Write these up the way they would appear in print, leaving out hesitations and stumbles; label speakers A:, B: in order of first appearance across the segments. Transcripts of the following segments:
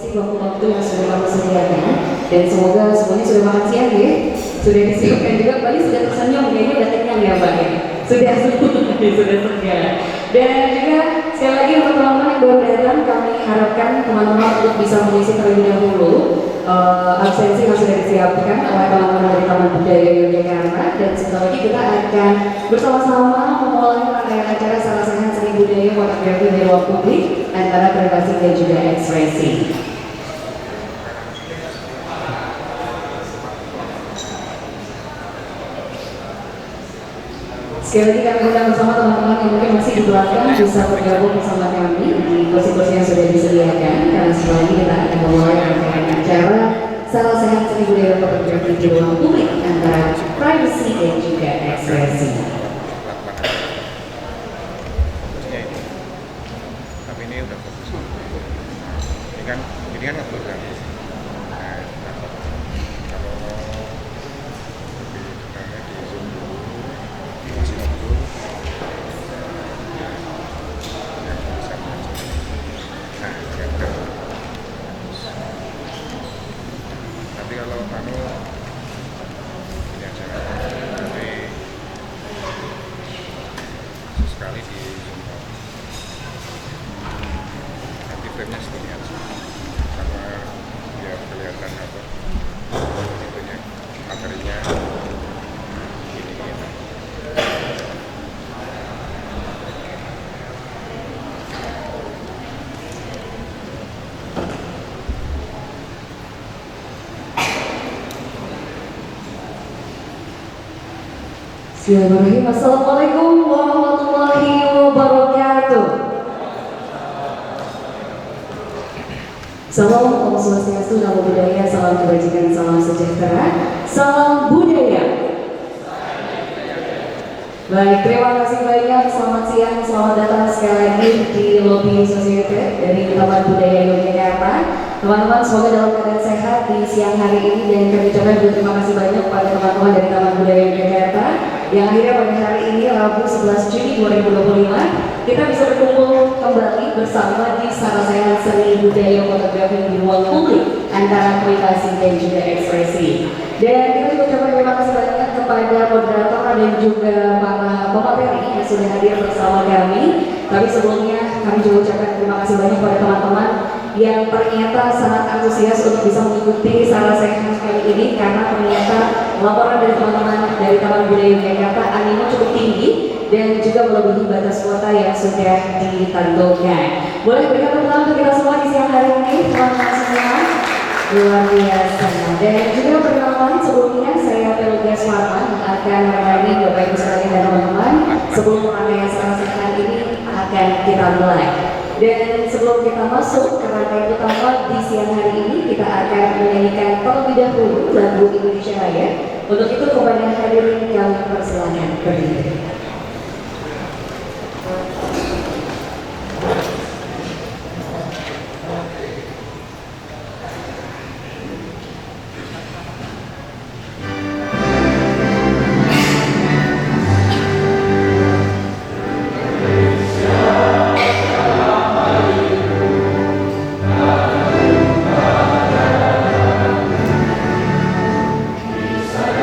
A: mengisi waktu-waktu yang sudah kami sediakan. Dan semoga semuanya sudah makan siang ya, sudah disiapkan juga. Tadi sudah tersenyum, kayaknya udah kenyang ya Pak ya. Sudah sudah segar. Dan juga sekali lagi untuk teman-teman yang baru datang, kami harapkan teman-teman untuk bisa mengisi terlebih dahulu. Absensi yang sudah disiapkan oleh teman-teman dari Taman Budaya Yogyakarta, dan sebentar lagi kita akan bersama-sama memulai rangkaian acara Salah Sehat Seni Budaya Fotografi di Ruang Publik antara privasi dan juga ekspresi. Sekali lagi kami undang bersama teman-teman yang mungkin masih di belakang bisa bergabung bersama kami di kursi-kursi yang sudah disediakan, karena setelah ini kita akan memulai rangkaian acara Salah Sehat Seni Budaya Fotografi di Ruang Publik antara privasi dan juga ekspresi.
B: Tapi ini udah fokus. Ini kan ngetur kan. Nah, kalau lebih detailnya di zoom dulu, masih ngetur. Yang bisa baca. Nah, kira-kira. Tapi kalau kamu ini aja, nanti sesekali di zoom out. Nanti frame-nya segini aja, sama biar kelihatan apa itunya, materinya ini gitu.
A: Bismillahirrahmanirrahim. Assalamualaikum warahmatullahi wabarakatuh. Salam Om Swastiastu, Namo Buddhaya, salam kebajikan, salam sejahtera, salam budaya. Baik, terima kasih banyak. Selamat siang, selamat datang sekali lagi di Lobby Society dari Taman Budaya Yogyakarta. Teman-teman, semoga dalam keadaan sehat di siang hari ini, dan kami ucapkan juga terima kasih banyak pada teman-teman dari Taman Budaya Yogyakarta yang akhirnya pada hari ini Rabu 11 Juni 2025 kita bisa berkumpul kembali bersama di Salah Sehat Seni Budaya Fotografi di Ruang Publik antara privasi dan juga ekspresi. Dan kita juga ucapkan terima kasih banyak kepada moderator dan juga para pemateri yang sudah hadir bersama kami. Tapi sebelumnya kami juga ucapkan terima kasih banyak kepada teman-teman yang ternyata sangat antusias untuk bisa mengikuti Salah Sehat kali ini, karena ternyata laporan dari teman-teman dari Taman Budaya Yogyakarta animo cukup tinggi dan juga melebihi batas kuota yang sudah ditentukan. Boleh berikan tepuk tangan untuk kita semua di siang hari ini, teman-teman semua. Luar biasa. Dan juga perkenalan sebelumnya, saya Pelugas Warman akan menemani Bapak Ibu sekalian dan teman-teman sebelum rangkaian Salah Sehat ini akan kita mulai. Dan sebelum kita masuk ke rangkaian utama di siang hari ini, kita akan menyanyikan terlebih dahulu lagu Indonesia Raya. Untuk itu kepada hadirin kami persilakan berdiri.
C: Salah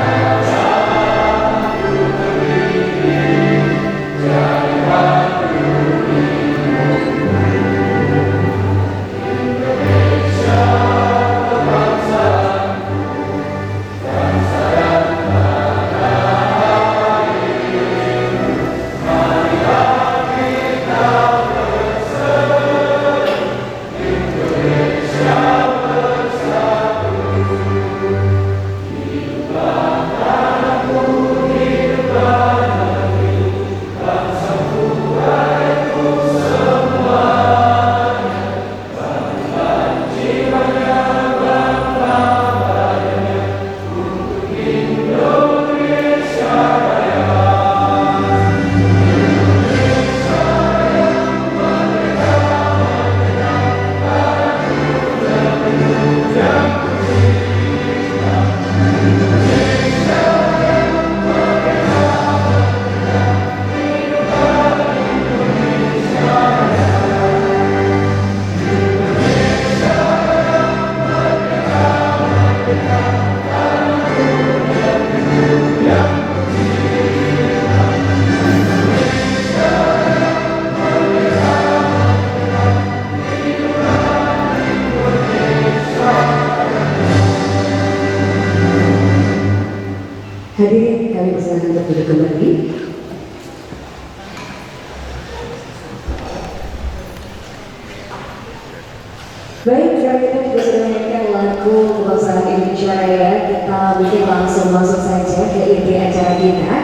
A: Baik, sekarang kita juga sudah menyanyikan lagu kebangsaan Indonesia Raya. Kita mungkin langsung masuk saja ke inti acara kita.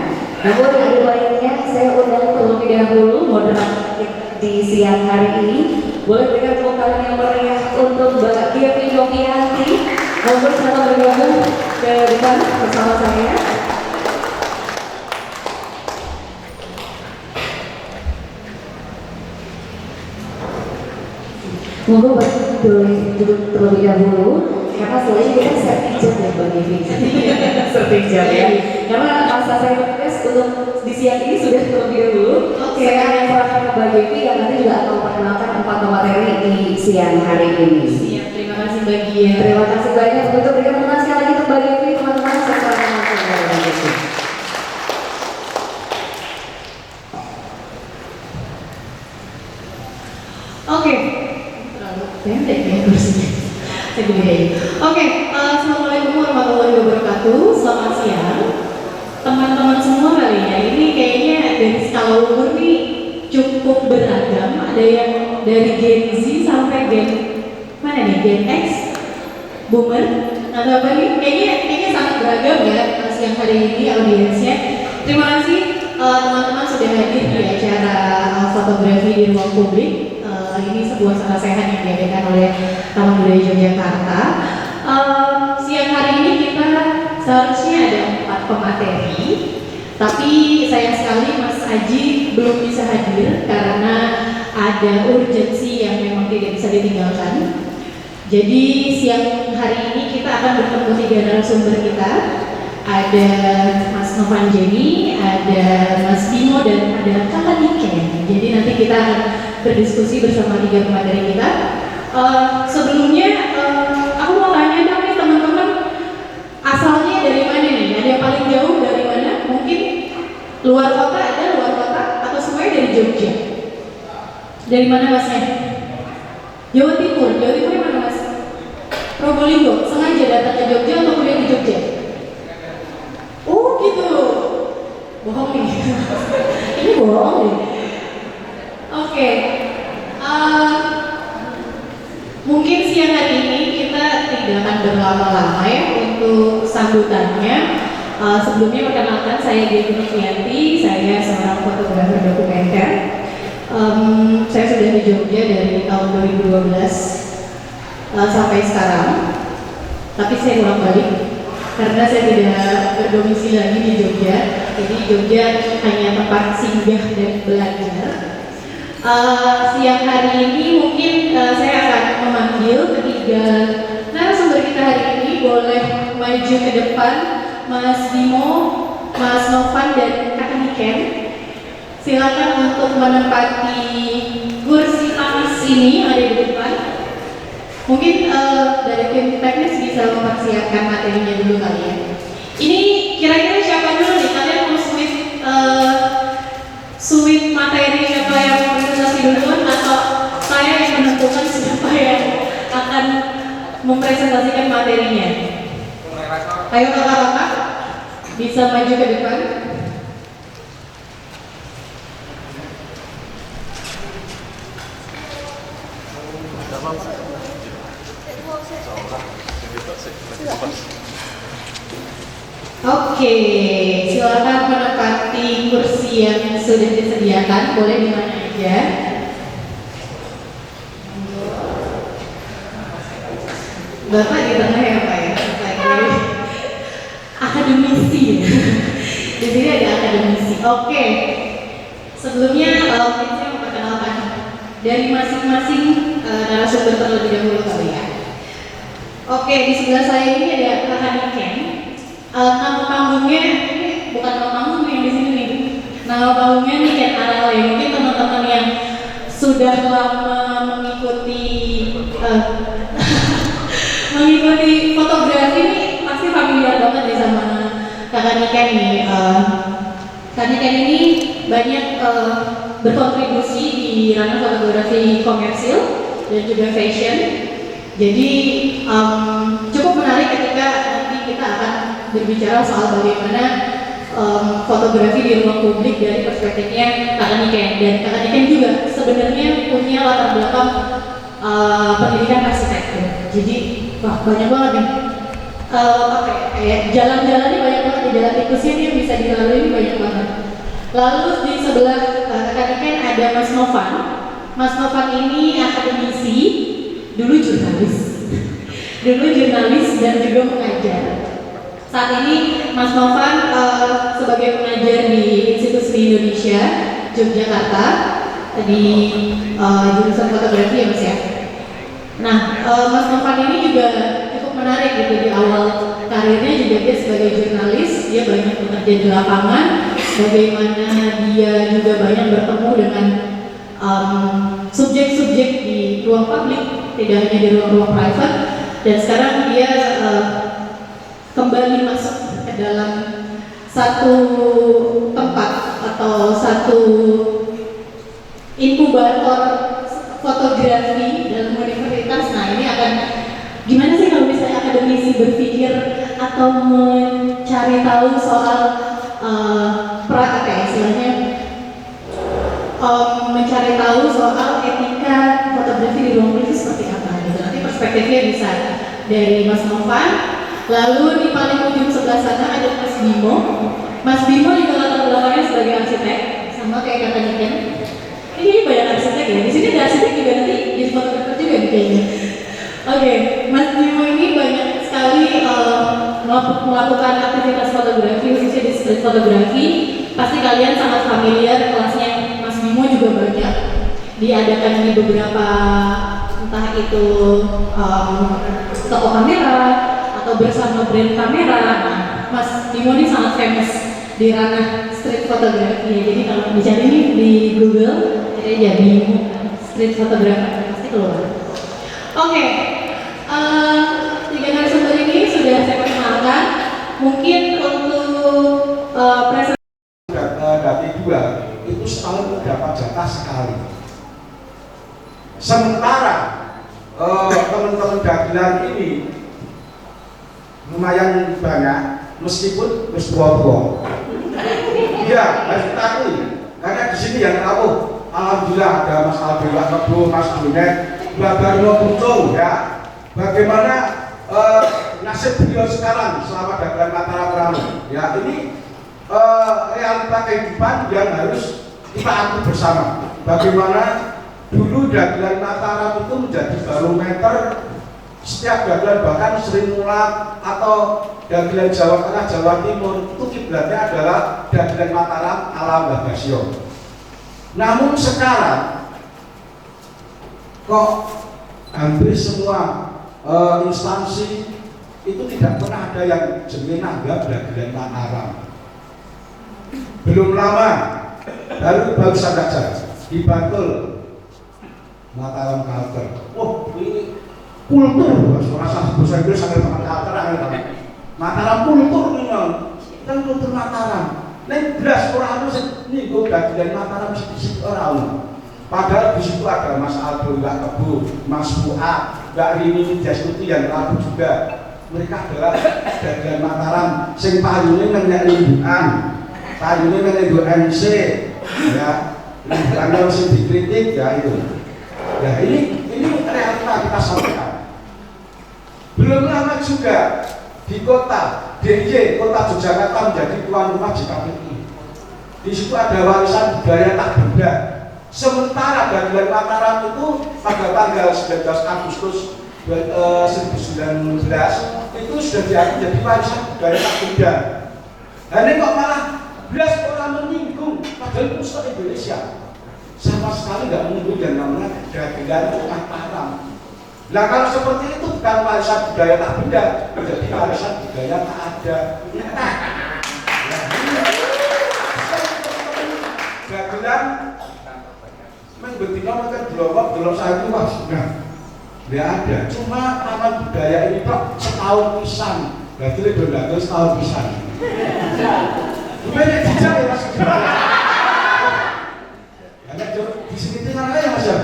A: Namun ada baiknya saya undang terlebih dahulu moderator di siang hari ini. Boleh berikan tepuk tangan yang meriah untuk Mbak Kevin Yofianti. Mohon sama bergabung ke depan bersama saya. Monggo boleh duduk terlebih dahulu karena selain kita sertijab ya Mbak Devi. Sertijab ya. Karena masa saya bertugas untuk di siang ini sudah terlebih dahulu. Saya akan serahkan ke Mbak Devi yang nanti juga akan memperkenalkan 4 materi di siang hari ini.
C: Siap, terima kasih Mbak Gia.
A: Terima kasih banyak untuk berikan tepuk tangan sekali lagi untuk Mbak Devi, teman-teman. Saya langsung ke Mbak Devi.
C: Oke, terlalu pendek ya kursinya. Saya gedein. Oke, assalamualaikum warahmatullahi wabarakatuh. Selamat siang, teman-teman semua kali ya. Ini kayaknya dari skala umur nih cukup beragam. Ada yang dari Gen Z sampai Gen mana nih? Gen X, Boomer, atau apa nih? Kayaknya sangat beragam ya siang hari ini audiensnya. Terima kasih teman-teman sudah hadir di acara fotografi di ruang publik. Ini sebuah sarana sehat yang diadakan oleh Taman Budaya Yogyakarta. Siang hari ini kita seharusnya ada 4 pemateri, tapi sayang sekali Mas Aji belum bisa hadir karena ada urgensi yang memang tidak bisa ditinggalkan. Jadi siang hari ini kita akan bertemu 3 narasumber kita. Ada Mas Novan Jenny, ada Mas Bimo, dan ada Kakak Niken. Jadi nanti kita akan berdiskusi bersama 3 pemateri kita. Sebelumnya aku mau tanya dong nih teman-teman, asalnya dari mana nih? Ada yang paling jauh dari mana? Mungkin luar kota, ada luar kota, atau semuanya dari Jogja? Dari mana Masnya? Jawa Timur. Jawa Timur mana Mas? Probolinggo. Sengaja datang ke Jogja atau kuliah di Jogja? Oh gitu. Bohong nih. Ini bohong nih. Oke, mungkin siang hari ini kita tidak akan berlama-lama ya untuk sambutannya. Sebelumnya perkenalkan, saya Devi Novianti, saya seorang fotografer dokumenter. Saya sudah di Jogja dari tahun 2012 sampai sekarang, tapi saya pulang balik karena saya tidak berdomisili lagi di Jogja. Jadi Jogja hanya tempat singgah dan belajar. Siang hari ini mungkin saya akan memanggil 3 narasumber kita hari ini. Boleh maju ke depan Mas Bimo, Mas Novan, dan Kak Niken. Silakan untuk menempati kursi panas ini ada di depan. Mungkin dari tim teknis bisa mempersiapkan materinya dulu kali ya. Ini kira-kira siapa dulu nih? Kalian mau switch materi, siapa yang presentasi duluan atau saya yang menentukan siapa yang akan mempresentasikan materinya? Ayo kakak-kakak bisa maju ke depan. Oke, silakan menempati kursi yang sudah disediakan, boleh di mana aja. Bapak di tengah ya Pak ya, sebagai akademisi. Di sini ada akademisi. Oke, sebelumnya mungkin saya memperkenalkan dari masing-masing narasumber terlebih dahulu kali ya. Oke, di sebelah saya ini ada Kakak Niken. Nama panggungnya ini bukan nama panggung yang di sini nih. Nama panggungnya Niken Arale. Mungkin teman-teman yang sudah lama mengikuti mengikuti fotografi ini pasti familiar banget nih sama Kakak Niken nih. Kak Niken ini banyak berkontribusi di ranah fotografi komersil dan juga fashion. Jadi cukup menarik ketika nanti kita akan berbicara soal bagaimana fotografi di ruang publik dari perspektifnya Kakak Niken. Dan Kakak Niken juga sebenarnya punya latar belakang pendidikan arsitektur. Jadi wah banyak banget nih. Kayak jalan-jalannya banyak banget, di jalan tikusnya nih yang bisa dilalui ini banyak banget. Lalu di sebelah rekan-rekan ada Mas Novan. Mas Novan ini akademisi, dulu jurnalis, dan juga mengajar. Saat ini Mas Novan sebagai pengajar di Institut Seni Indonesia Yogyakarta di jurusan fotografi ya Mas ya. Nah, Mas Novan ini juga cukup menarik gitu, di awal karirnya juga dia sebagai jurnalis, dia banyak bekerja di lapangan, bagaimana dia juga banyak bertemu dengan subjek-subjek di ruang publik, tidak hanya di ruang-ruang private, dan sekarang dia kembali masuk ke dalam satu tempat atau satu inkubator fotografi dalam universitas. Nah ini akan gimana sih kalau misalnya akademisi berpikir atau mencari tahu soal mencari tahu soal etika fotografi di ruang publik seperti apa gitu. Nanti perspektifnya bisa dari Mas Novan. Lalu di paling ujung sebelah sana ada Mas Bimo. Mas Bimo juga latar belakangnya sebagai arsitek, sama kayak kakaknya Ken. Ini banyak arsitek ya. Di sini ada arsitek juga, nanti jadi fotografer juga nih kayaknya. Oke, Mas Bimo ini banyak sekali melakukan aktivitas fotografi, khususnya di street fotografi. Pasti kalian sangat familiar, kelasnya Mas Bimo juga banyak diadakan di beberapa, entah itu toko kamera atau bersama brand kamera. Nah, Mas Bimo ini sangat famous di ranah street fotografi. Jadi kalau dicari nih di Google, jadi ya Bimo street fotografi pasti keluar. Oke, tiga narasumber ini sudah saya perkenalkan. Mungkin untuk presentasi
D: dari dua itu selalu mendapat jatah sekali. Sementara teman-teman dagelan ini lumayan banyak, meskipun tua-tua. Iya, harus ditakui. Karena di sini yang tahu, alhamdulillah ada Mas Aldewa Kebo, Mas Bonet, Mbak Barno Pucung ya. Bagaimana nasib beliau sekarang selama dagelan Mataram Rame? Ya, ini realita kehidupan yang harus kita atur bersama. Bagaimana dulu dagelan Mataram itu menjadi barometer setiap dagelan, bahkan Sri Mulat atau dagelan Jawa Tengah, Jawa Timur itu kiblatnya adalah dagelan Mataram ala Mbah Basyo. Namun sekarang kok hampir semua instansi itu tidak pernah ada yang jenenge nanggap dagelan Mataram. Belum lama baru saja di Bantul Mataram Culture. Wah, ini kultur, rasa bahasa Inggris sampai Mataram. Mataram kultur nih, kan kultur Mataram. Nek belas orang itu nih gue dagelan Mataram sedikit orang. Padahal di situ ada Mas Aldo, Mbak Kebo, Mas Fuad, Mbak Rini Widyastuti yang lalu juga. Mereka adalah dagelan Mataram. Sing payune nenek limbukan, payune nenek MC, ya. Limbukannya mesti dikritik ya itu. Ya ini realita kita sampaikan. Belum lama juga di kota DIY, kota Yogyakarta menjadi tuan rumah JKPI. Di situ ada warisan budaya tak benda. Sementara dagelan Mataram itu pada tanggal 19 Agustus 1919 itu sudah diakui jadi warisan budaya tak benda. Dan ini kok malah belas orang menyinggung, padahal pusat Indonesia sama sekali nggak menyinggung yang namanya dagelan Mataram. Nah kalau seperti itu bukan warisan budaya tak benda, menjadi warisan budaya tak ada. Dagelan betina makan belum saya itu mas, nah tidak ada. Cuma taman budaya ini kok setahun pisan, berarti lebih dagel setahun pisan. Banyak jejak ya mas. Karena di sini tinggal aja mas ya.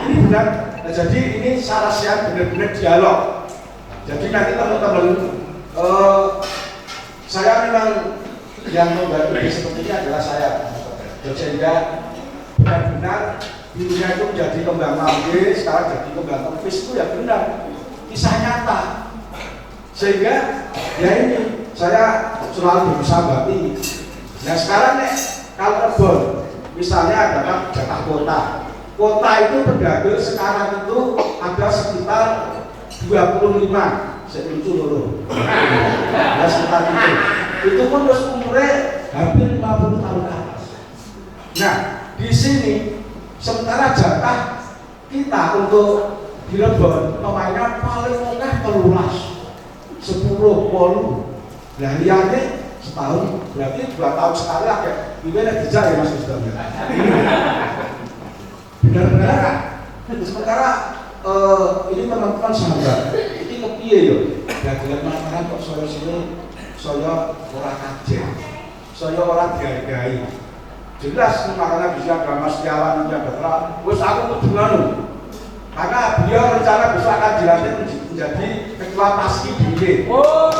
D: Ini benar. Nah, jadi ini sarasian benar-benar dialog. Jadi nanti teman-teman, saya memang yang membantu seperti ini adalah saya, sehingga benar-benar dulunya itu menjadi kembang manggis, sekarang jadi kembang kempis, itu ya benar, kisah nyata. Sehingga ya ini saya selalu berusaha berarti. Nah sekarang nih kalau kebun misalnya dapat jatah kota, kota itu pendagel sekarang itu ada sekitar 25 setuju loro. Ya sekitar itu pun terus umurnya hampir 50 tahun ke atas. Nah di sini sementara jatah kita untuk di Rebon pemainnya paling mungkin 10 polu. Nah lihatnya setahun berarti 2 tahun sekali lah kayak gimana dijak ya Mas Ustaz. Benar-benar kan? Sementara ini teman-teman sahabat, ini kepiye yo? Dagelan makanan kok saya sini saya ora kajen, saya ora dihargai. Jelas makanan bisa ada Mas Setiawan yang berterang, wes aku kudu nganu. Karena beliau rencana besok akan dilantik menjadi ketua Paski BD. Oh.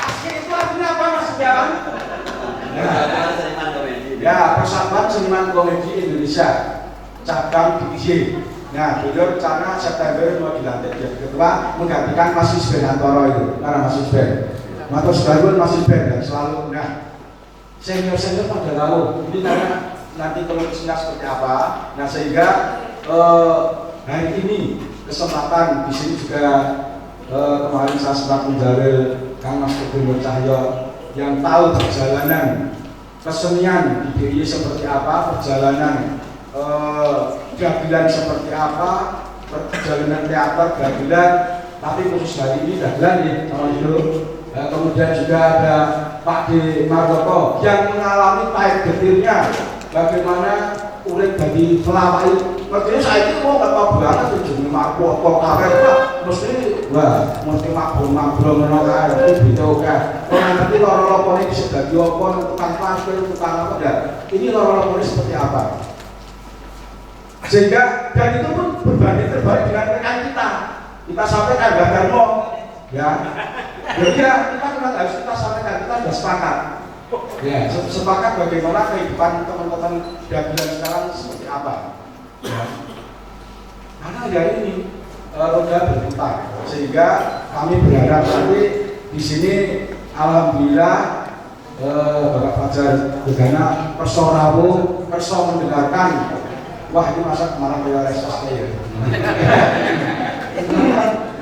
D: Paski itu artinya apa Mas Setiawan? Ya, Persatuan Seniman Komedi Indonesia cabang DIY. Nah, beliau rencana September mau dilantik jadi ketua menggantikan Mas Isben Antoro itu, karena Mas Isben. Matur sebagun Mas Isben dan selalu. Nah, senior pada lalu. Ini karena nanti kondisinya seperti apa. Nah, sehingga hari ini kesempatan di sini juga kemarin saya sempat menjalin Kang Mas Gubernur Cahyo yang tahu perjalanan kesenian di DIY seperti apa, perjalanan gamelan seperti apa, perjalanan teater gamelan, tapi khusus hari ini gamelan nih sama itu. Kemudian juga ada Pak D. Martoko yang mengalami pahit getirnya bagaimana urip bagi pelawai. Makanya saya itu mau nggak tahu banget tuh jadi mabuk karet lah, mesti mabuk menolak itu gitu kan. Kalau nanti lorong-lorong ini bisa jadi apa, tukang parkir, tukang apa dan ini lorong-lorong ini seperti apa? Sehingga dan itu pun berbanding terbalik dengan rekan kita. Kita sampaikan Mbak Darmo, ya. Jadi ya kita harus kita sampaikan, kita sudah sepakat. Ya, sepakat bagaimana kehidupan teman-teman gamelan sekarang seperti apa. Ya. Karena ya ini roda berputar, sehingga kami berharap nanti di sini alhamdulillah Bapak Fajar Begana persorawu mendengarkan. Wah ini masa kemarin kayak reses ya.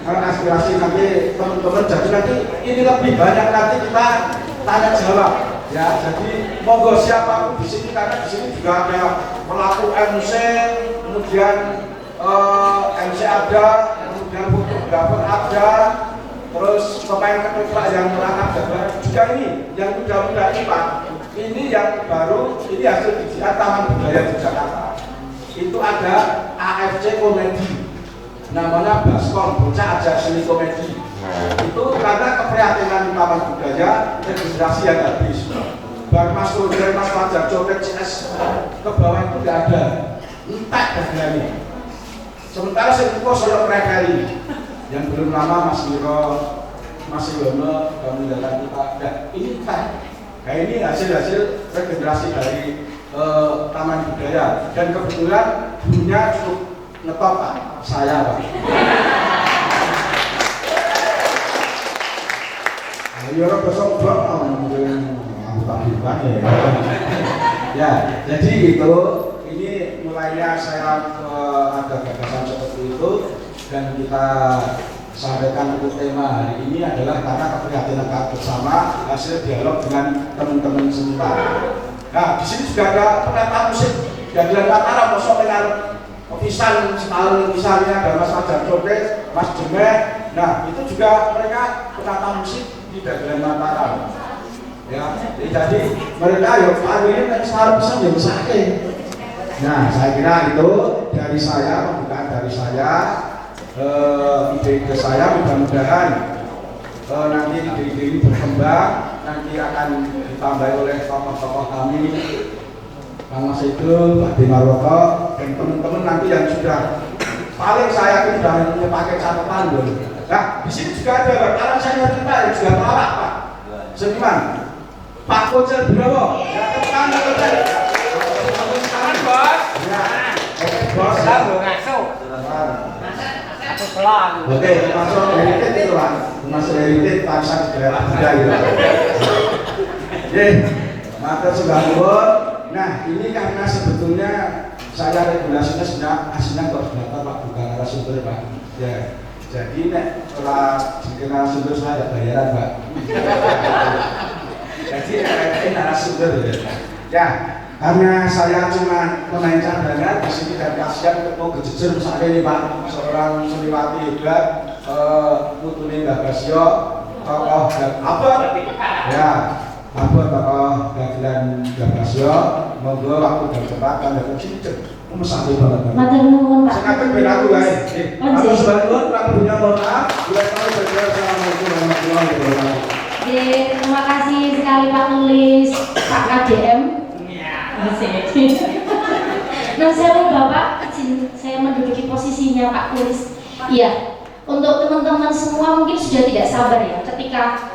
D: Karena aspirasi nanti teman-teman jadi nanti ini lebih banyak nanti kita tanya jawab. Ya, jadi monggo siapapun di sini karena di sini juga ada pelaku MC, kemudian MC ada, kemudian fotografer ada, terus pemain ketoprak yang merangkap gambar juga ini yang muda-muda ini Pak. Ini yang baru, ini hasil dijiat Taman Budaya di Jakarta. Itu ada AFC Komedi, namanya Baskom, Bocah Ajar Seni Komedi. Itu karena keprihatinan Taman Budaya registrasi yang habis. Bang Mas Roder, Mas Fajar, Copet CS ke bawah itu tidak ada, entek bagiannya. Sementara saya soal mereka ini yang belum lama Mas Miro, Mas Yono, kami datang kita, nah ini entek. Nah ini hasil-hasil regenerasi dari Taman Budaya dan kebetulan dulunya cukup ngetop Pak, saya Pak. Ya orang besok mungkin aku tak bukan ya. Jadi itu ini mulainya saya ada gagasan seperti itu dan kita sampaikan untuk tema hari ini adalah karena keprihatinan bersama hasil dialog dengan teman-teman seniman. Nah, di sini juga ada penataan musik gamelan Mataram, kosong dengan pisan setahun misalnya ada Mas Fajar Copet, Mas Jemek. Nah, itu juga mereka penataan musik di gamelan Mataram. Ya, jadi mereka ya Pak ini kan setahun pisan yang sakit. Nah, saya kira itu dari saya, pembukaan dari saya, ide-ide saya mudah-mudahan nanti ide-ide ini berkembang. Nanti akan ditambah oleh tokoh-tokoh kami, Kang Mas Idul, Pak Dimaroko, dan teman-teman nanti yang sudah paling saya yakin sudah punya pakai catatan loh. Nah, di sini juga ada karena saya kita yang juga pelawak Pak, seniman, Pak Kocel Browo, ya teman Kocel, sekarang
E: bos.
D: Ya. Oke, bos.
E: Lah lo ngaso. Aku pelan.
D: Oke, masuk heritage itu lah. Masuk heritage pasar budaya itu. Oke, maka sudah nuwun. Nah, ini karena sebetulnya saya regulasinya sudah aslinya koordinator Pak, bukan narasumber Pak. Ya, jadi setelah jadi narasumber saya ada bayaran Pak. Jadi ini narasumber ya. Ya, karena saya cuma pemain cadangan di sini dan kasihan mau kejujur misalnya ini Pak, seorang seniwati hebat, Putri Bagasio, tokoh apa? Ya. Apa tokoh Gavilan Bagasio, monggo waktu dan tempat kan dapat cincin. Mesake banget.
A: Matur nuwun Pak.
D: Sengaja ben aku wae. Aku sebagian kurang punya mohon maaf. Assalamualaikum warahmatullahi wabarakatuh.
A: Terima kasih sekali Pak Nulis, Pak KDM. Nah, saya Bapak, izin saya menduduki posisinya Pak Nulis. Iya, untuk teman-teman semua mungkin sudah tidak sabar ya ketika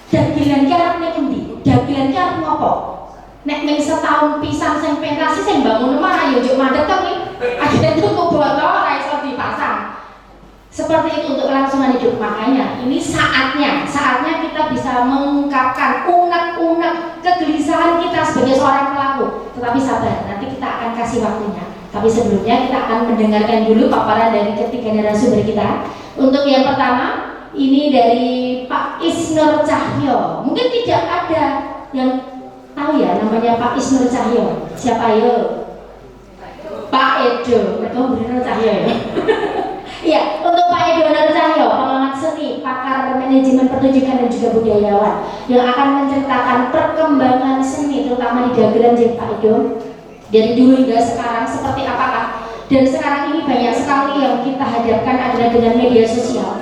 A: dagelan ki arep nek endi? Dagelan ki arep ngopo? Nek mung setahun pisan sing pentas sing bangun omah ayo njuk mandek to ki. Akhirnya tuku botol ora iso dipasang. Seperti itu untuk kelangsungan hidup. Makanya ini saatnya kita bisa mengungkapkan unek-unek kegelisahan kita sebagai seorang pelaku. Tetapi sabar, nanti kita akan kasih waktunya. Tapi sebelumnya kita akan mendengarkan dulu paparan dari ketiga narasumber kita. Untuk yang pertama, ini dari Pak Isnur Cahyo. Mungkin tidak ada yang tahu ya namanya Pak Isnur Cahyo. Siapa yo? Pak Edo. Mereka benar Cahyo ya. Iya, untuk Pak Edo Nur Cahyo, pengamat seni, pakar manajemen pertunjukan dan juga budayawan yang akan menceritakan perkembangan seni terutama di dagelan Pak Edo dari dulu hingga sekarang seperti apakah. Dan sekarang ini banyak sekali yang kita hadapkan adalah dengan media sosial.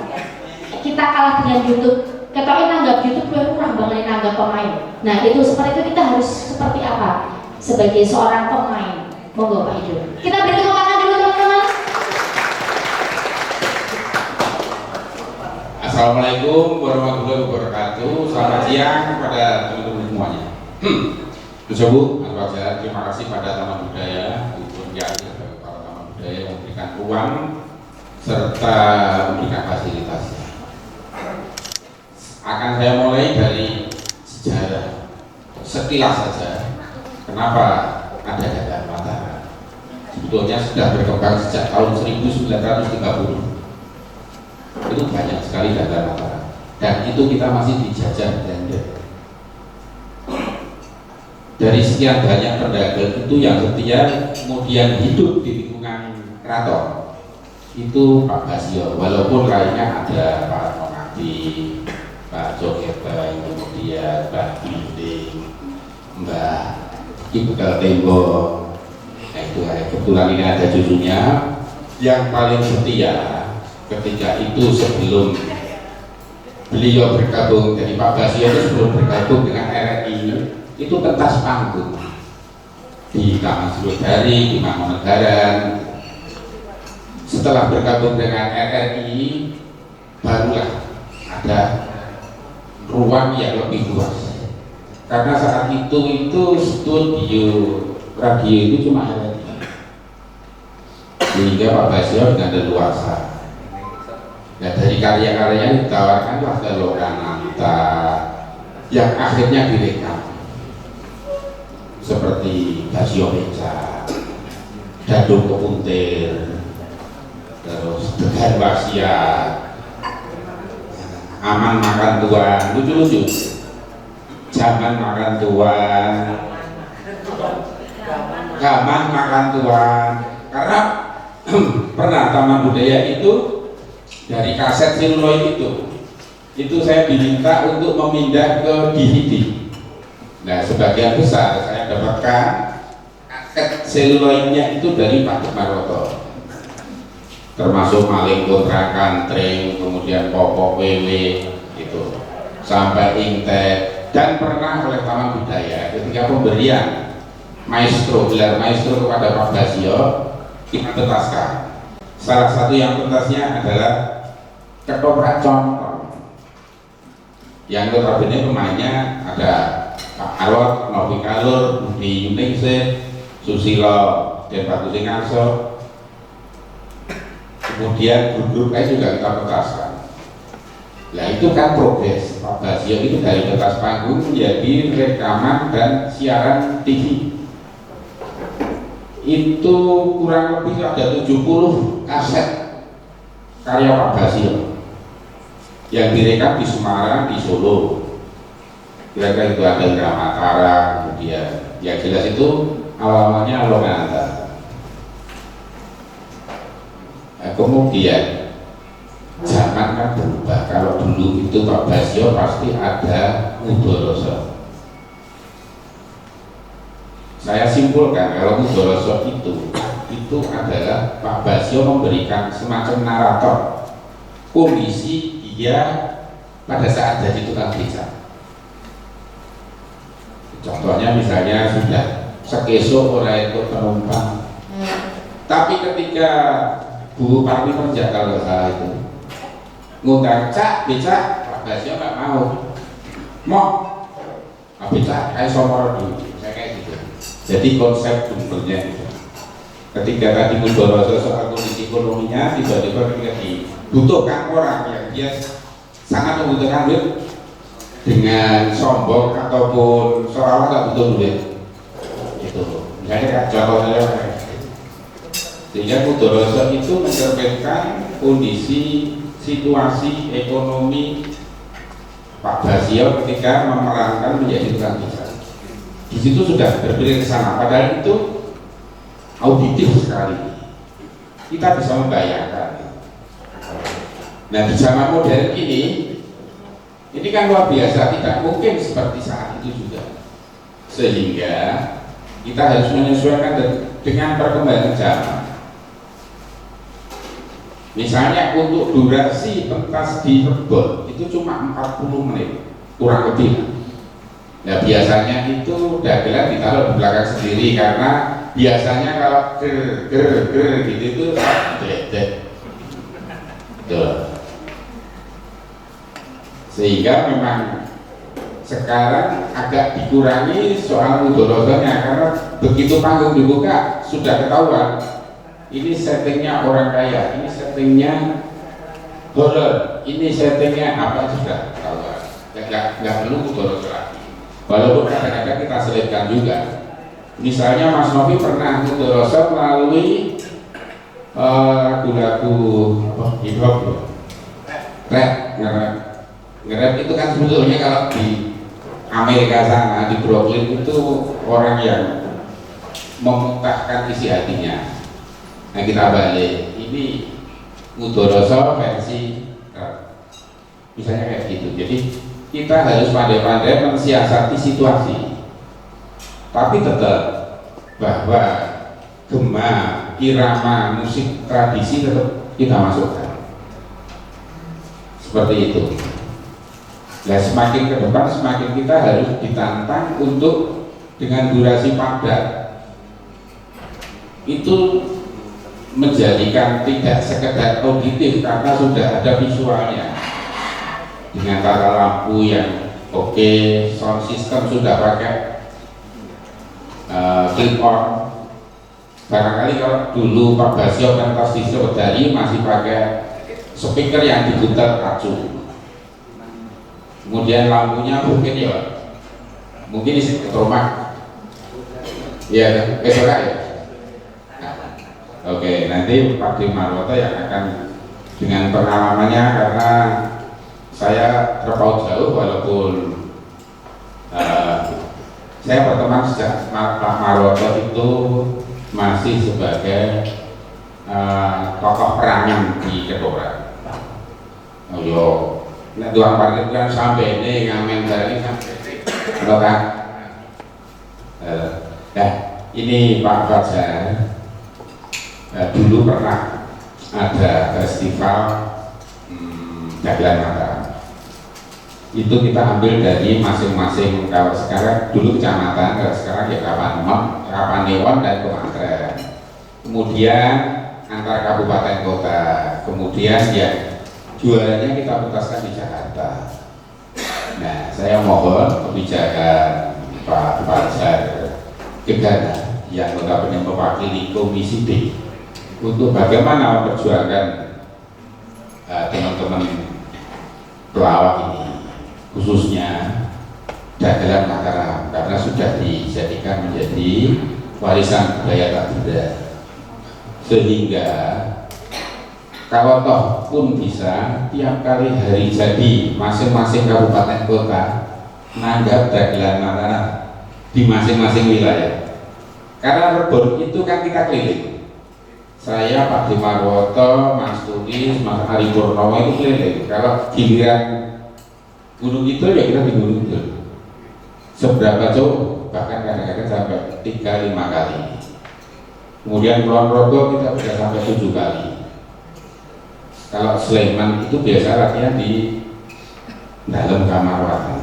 A: Kita kalah dengan YouTube. Ketoknya nanggap YouTube gue kurang banget nanggap pemain. Nah itu seperti itu kita harus seperti apa sebagai seorang pemain. Monggo Pak Edo. Kita beri tepuk tangan dulu teman-teman.
F: Assalamualaikum warahmatullahi wabarakatuh. Selamat siang kepada teman-teman semuanya. Bu, terima kasih pada Taman Budaya, Ibu Yati, para Taman Budaya yang memberikan ruang serta memberikan fasilitas. Akan saya mulai dari sejarah sekilas saja. Kenapa ada Dadar Mataram? Sebetulnya sudah berkembang sejak tahun 1930. Itu banyak sekali Dadar Mataram. Dan itu kita masih dijajah Belanda. Dari sekian banyak pedagang itu yang setia kemudian hidup di lingkungan keraton itu Pak Basio. Walaupun lainnya ada Pak Mongadi, Pak Jogeta, kemudian Mbak Binding, Mbak Iqbal Tembo. Nah itu kebetulan ini ada cucunya yang paling setia ketika itu sebelum beliau bergabung, jadi Pak Basio itu sebelum bergabung dengan RRI itu pentas panggung di Taman Sriwedari, di Mangkunegaran. Setelah bergabung dengan RRI barulah ada ruang yang lebih luas, karena saat itu studio radio itu cuma RRI, sehingga Pak Basio dengan leluasa. Nah dari karya-karyanya ditawarkanlah ke Lokananta yang akhirnya direkam seperti Basio Beca, Dadung Kepuntir, terus Degan Wasiat, Aman Makan Tuan, lucu-lucu, Zaman Makan Tuan, Gaman Makan Tuan. Karena pernah Taman Budaya itu dari kaset seluloid itu saya diminta untuk memindah ke DVD. Nah sebagian besar saya dapatkan kaset seluloidnya itu dari Pak Maroto, termasuk Maling Kontrakan, Tring, kemudian Popok WW itu sampai Intek, dan pernah oleh Taman Budaya ketika pemberian maestro, gelar maestro kepada Pak Basio kita pentaskan. Salah satu yang pentasnya adalah Ketoprak Contong yang notabene pemainnya ada Pak Arwat, Novi Kalur, Budi Yuningsih, Susilo dan Batu Singarso, kemudian grup-grup lain juga kita petaskan. Nah itu kan progres Pak Basio itu dari pentas panggung menjadi rekaman dan siaran TV. Itu kurang lebih ada 70 kaset karya Pak Basio yang direkam di Semarang, di Solo. Kira-kira itu ada Ramatara, kemudian yang jelas itu awal-awalnya Lonanta. Nah, kemudian zaman kan berubah. Kalau dulu itu Pak Basio pasti ada Mudoroso. Saya simpulkan kalau Mudoroso itu adalah Pak Basio memberikan semacam narator kondisi dia pada saat jadi tukang beca. Contohnya misalnya sudah sekeso oleh itu penumpang, tapi ketika Bu Parmi kerja kalau salah itu ngundang cak beca, Pak Basio nggak mau beca kayak somor dulu, saya kayak gitu. Jadi konsep sumbernya itu ketika tadi Mudoroso soal kondisi ekonominya, tiba-tiba ketika dibutuhkan orang yang dia sangat membutuhkan duit dengan sombong ataupun seolah nggak butuh duit itu misalnya kan contohnya sehingga Mudoroso itu mencerminkan kondisi situasi ekonomi Pak Basio ketika memerankan menjadi tukang beca. Di situ sudah berpikir ke sana, padahal itu auditif sekali. Kita bisa membayangkan. Nah di zaman modern ini kan luar biasa, tidak mungkin seperti saat itu juga. Sehingga kita harus menyesuaikan dengan perkembangan zaman. Misalnya untuk durasi pentas di Rebon itu cuma 40 menit kurang lebih. Nah biasanya itu dagelan ditaruh di belakang sendiri karena biasanya kalau ger gitu itu sehingga memang sekarang agak dikurangi soal Mudorosonya karena begitu panggung dibuka sudah ketahuan ini settingnya orang kaya, ini settingnya horror, ini settingnya apa sudah ketahuan. Nggak perlu Mudoroso lagi. Walaupun kadang-kadang kita selipkan juga. Misalnya Mas Novi pernah Mudoroso melalui lagu-lagu hip hop, rap, nge-rap itu kan sebetulnya kalau di Amerika sana di Brooklyn itu orang yang memuntahkan isi hatinya. Nah kita balik, ini Mudoroso versi misalnya kayak gitu. Jadi kita harus pandai-pandai mensiasati situasi, tapi tetap bahwa gema irama musik tradisi tetap kita masukkan seperti itu. Nah semakin ke depan semakin kita harus ditantang untuk dengan durasi padat itu menjadikan tidak sekedar auditif karena sudah ada visualnya dengan tata lampu yang oke, sound system sudah pakai clip on. Barangkali kalau dulu Pak Basio pentas di Sriwedari masih pakai speaker yang diputar kacu, kemudian lampunya mungkin isi ketromak ya besok ya. Oke, nanti Pak Dimarwoto yang akan dengan pengalamannya karena saya terpaut jauh walaupun saya berteman sejak Pak Marwoto itu masih sebagai tokoh perangan di Kedora. Oh yo, nek tuang parkir kan sampai ini ngamen dari sampai kalau kan. Nah, ini Pak Fajar. Dulu pernah ada festival dagelan Mataram. Itu kita ambil dari masing-masing, kalau sekarang dulu kecamatan, kalau sekarang ya Kapanewon dan Kemantren. Kemudian antar kabupaten kota. Kemudian ya juaranya kita putaskan di Jakarta. Nah, saya mohon kebijakan Pak Fajar Gegana yang notabene mewakili Komisi D untuk bagaimana memperjuangkan teman-teman pelawak ini, khususnya dagelan Mataram, karena sudah dijadikan menjadi warisan budaya tak benda, sehingga kalau toh pun bisa tiap kali hari jadi masing-masing kabupaten kota nanggap dagelan Mataram di masing-masing wilayah. Karena Rebon itu kan kita keliling, saya, Pak Dimarwoto, Mas Tulis, Mas Ari Purnomo itu keliling. Kalau giliran Gunung Kidul ya kita di Gunung Kidul. Seberapa jauh, bahkan kadang-kadang sampai 3-5 kali. Kemudian Kulon Progo kita sudah sampai 7 kali. Kalau Sleman itu biasa latihan di dalam kamar watan.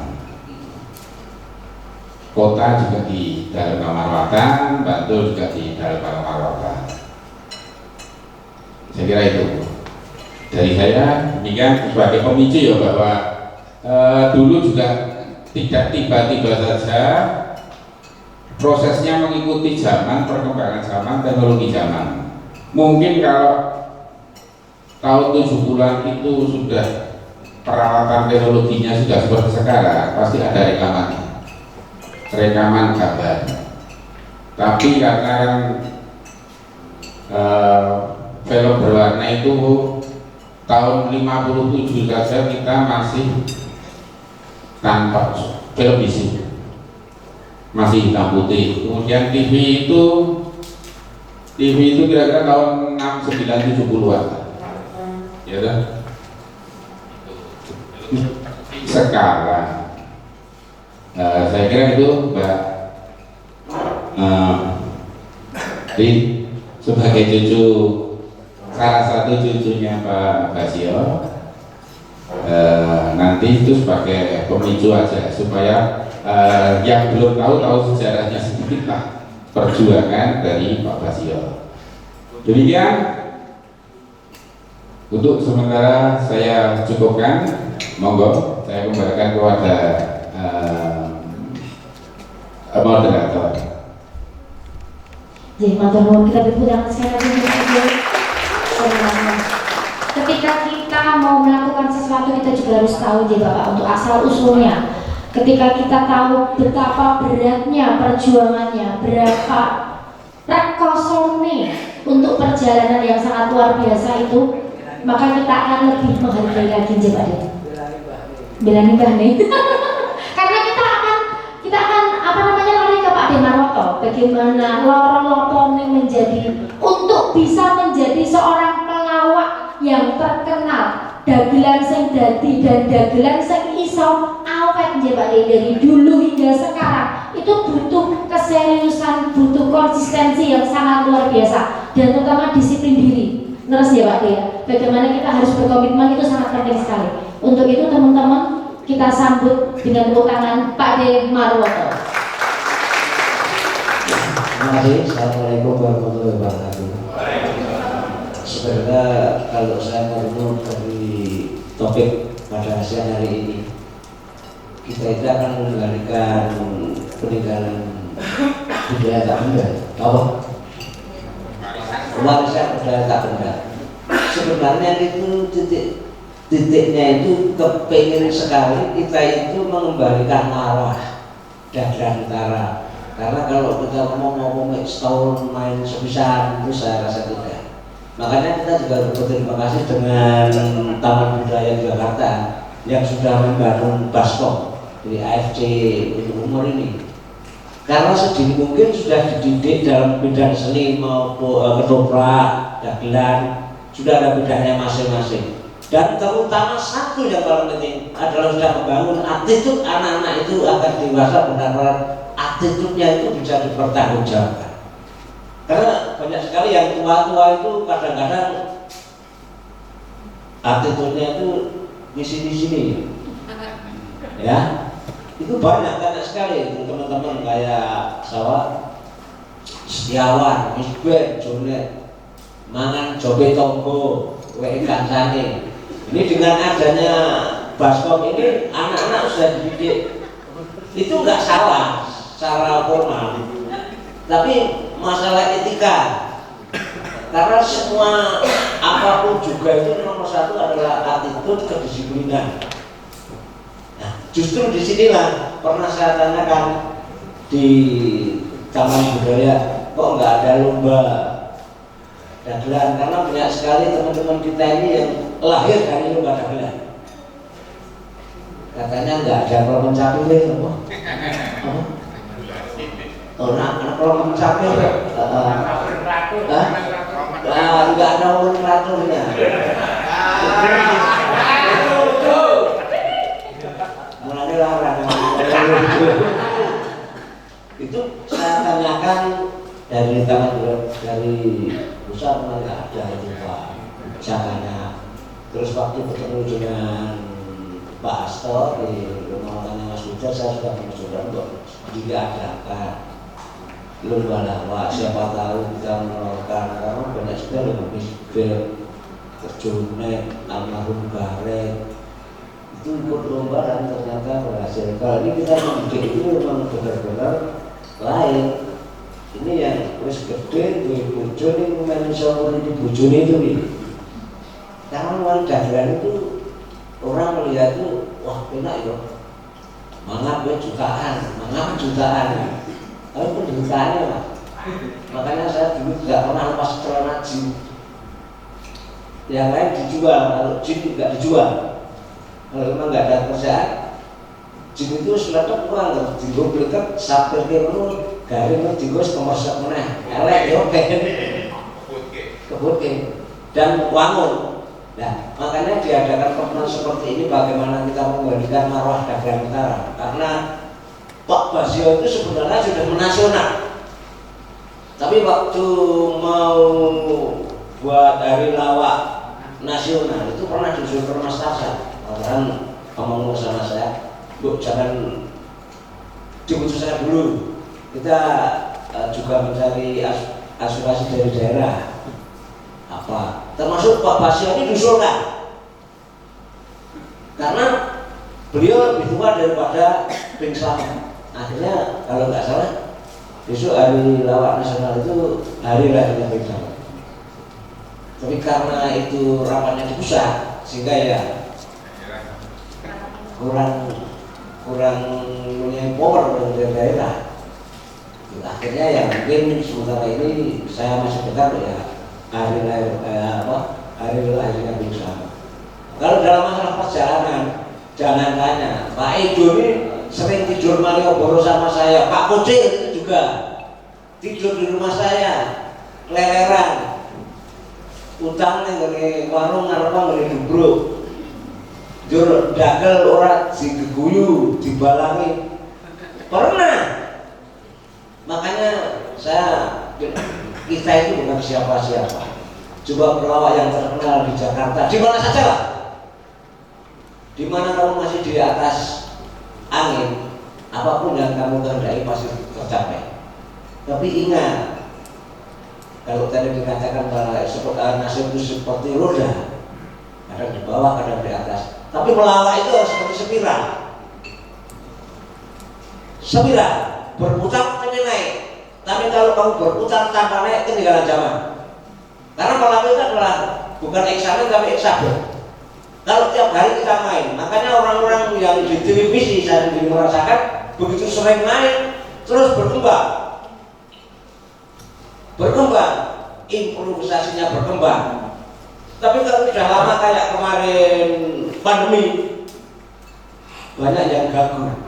F: Kota juga di dalam kamar watan, Bantul juga di dalam kamar watan. Saya kira itu dari saya. Demikian sebagai pemicu ya, bahwa dulu juga tidak tiba-tiba saja, prosesnya mengikuti zaman, perkembangan zaman, teknologi zaman. Mungkin kalau tahun 70-an itu sudah peralatan teknologinya sudah seperti sekarang, pasti ada rekaman gambar. Tapi karena film berwarna itu tahun 57 saja kita masih tanpa televisi, masih hitam putih. Kemudian TV itu kira-kira tahun 69-70-an, ya kan? Sekarang saya kira itu Mbak di sebagai cucu, salah satu cucunya Pak Basio, nanti itu sebagai pemicu aja supaya yang belum tahu sejarahnya sedikit lah perjuangan dari Pak Basio. Demikian untuk sementara saya cukupkan. Monggo saya kembalikan kepada moderator.
A: Jadi matur nuwun, kita beri tangan sekali lagi untuk beliau. Ketika kita mau melakukan sesuatu, kita juga harus tahu ya Bapak untuk asal usulnya. Ketika kita tahu betapa beratnya perjuangannya, berapa rekosone untuk perjalanan yang sangat luar biasa itu, maka kita akan lebih menghargai lagi Pak De. Belani Mbah nih. Karena kita akan apa namanya lari ke Pak Dimarwoto, bagaimana lorong-lorong menjadi untuk bisa menjadi seorang pelawak yang terkenal, dagelan sing dadi dan dagelan sing iso awet nggih Pak De, dari dulu hingga sekarang itu butuh keseriusan, butuh konsistensi yang sangat luar biasa dan terutama disiplin diri. Terus ya Pak De, bagaimana kita harus berkomitmen itu sangat penting sekali. Untuk itu teman-teman kita sambut dengan tepuk tangan Pak Dimarwoto.
E: Terima kasih. Assalamualaikum warahmatullahi wabarakatuh. Sebenarnya kalau saya merunut dari topik pada siang hari ini, kita itu akan mengembalikan peninggalan budaya tak benda. Warisan budaya tak benda. Sebenarnya itu titiknya itu kepingin sekali kita itu mengembalikan marwah dagelan utara. Karena kalau kita ngomong setahun main sebesar itu saya rasa tidak. Makanya kita juga berterima kasih dengan Taman Budaya Jakarta yang sudah membangun Baskom di AFC untuk umur ini. Karena sedini mungkin sudah dididik dalam bidang seni maupun ketoprak, dagelan, sudah ada bidangnya masing-masing. Dan terutama satu yang paling penting adalah sudah membangun attitude anak-anak itu agar dewasa benar-benar attitude-nya itu bisa dipertanggungjawabkan. Karena banyak sekali yang tua-tua itu kadang-kadang attitude-nya itu di sini-sini, ya itu banyak sekali teman-teman kayak Sawah, Setiawan, Misben, Jonet, Mangan, Jobe Tonggo, W.E. Kansani. Ini dengan adanya Baskom ini anak-anak sudah dididik, itu nggak salah secara formal, tapi masalah etika. Karena semua apapun juga itu nomor satu adalah attitude kedisiplinan. Nah, justru disinilah pernah saya tanyakan di Taman Budaya, kok nggak ada lomba dagelan? Karena banyak sekali teman-teman kita ini yang lahir dari lomba dagelan. Katanya nggak ada kalau mencapilnya, apa? Oh, anak kalau mencapil, nggak ada nomenklaturnya. Mulai larang. Itu saya tanyakan dari dari pusat, memang nggak ada itu Pak jangannya. Terus waktu bertemu dengan Pak Asto di rumah makannya Mas Bujar, saya sudah mencoba untuk diadakan lomba lawak. Siapa tahu kita menolongkan, karena banyak sekali lebih terjunnya almarhum Baret itu ikut lomba dan ternyata berhasil. Kalau ini kita membuat itu memang benar-benar lain. Ini yang wis gede, bojo ini main sama di bojone itu nih. Karena uang dagelan itu orang melihat itu, wah enak ya, mangap ya jutaan, mangap jutaan. Tapi penderitaannya Pak. Makanya saya dulu tidak pernah lepas celana jin. Yang lain dijual, kalau jin tidak dijual. Kalau memang nggak ada kerjaan, jin itu seletak uang, kalau digo blekat sampai ke mana, garing digo komersial mana, elek yo kebut dan wangun. Nah, makanya diadakan pertemuan seperti ini, bagaimana kita mengembalikan marwah dagelan Utara. Karena Pak Basio itu sebenarnya sudah menasional, tapi waktu mau buat hari lawak nasional itu pernah disuruh Mas Tarsan. Orang ngomong sama saya, Bu jangan diputuskan dulu, kita juga mencari aspirasi dari daerah. Apa? Termasuk Pak Basio ini diusulkan, karena beliau lebih tua daripada Bing Slamet. Akhirnya kalau nggak salah besok hari lawak nasional itu hari lahirnya Bing Slamet. Tapi karena itu rapatnya di pusat, sehingga ya kurang punya power dari daerah. Akhirnya ya mungkin sementara ini saya masih dengar ya hari lahir hari lahirnya Bing Slamet. Kalau dalam masalah perjalanan, jangan tanya. Pak Edo ini sering tidur Malioboro sama saya. Pak Kucil itu juga tidur di rumah saya, leleran. Utangnya dari warung ngarepa dari dubruk. Jur dagel ora digeguyu, dibalangi. Pernah. Makanya kita itu bukan siapa-siapa. Coba pelawak yang terkenal di Jakarta, di mana saja lah. Di mana kamu masih di atas angin, apapun yang kamu kehendaki pasti tercapai. Tapi ingat, kalau tadi dikatakan bahwa nasib itu seperti roda, kadang di bawah, kadang di atas. Tapi melawak itu harus seperti spiral. Spiral berputar tapi naik. Tapi kalau kamu berputar tanpa naik, ketinggalan zaman. Karena melawak itu adalah bukan eksamen tapi eksabel. Kalau tiap hari kita main, makanya orang-orang yang di televisi saya merasakan begitu sering main, terus berkembang, improvisasinya berkembang. Tapi kalau sudah lama kayak kemarin pandemi, banyak yang gagal.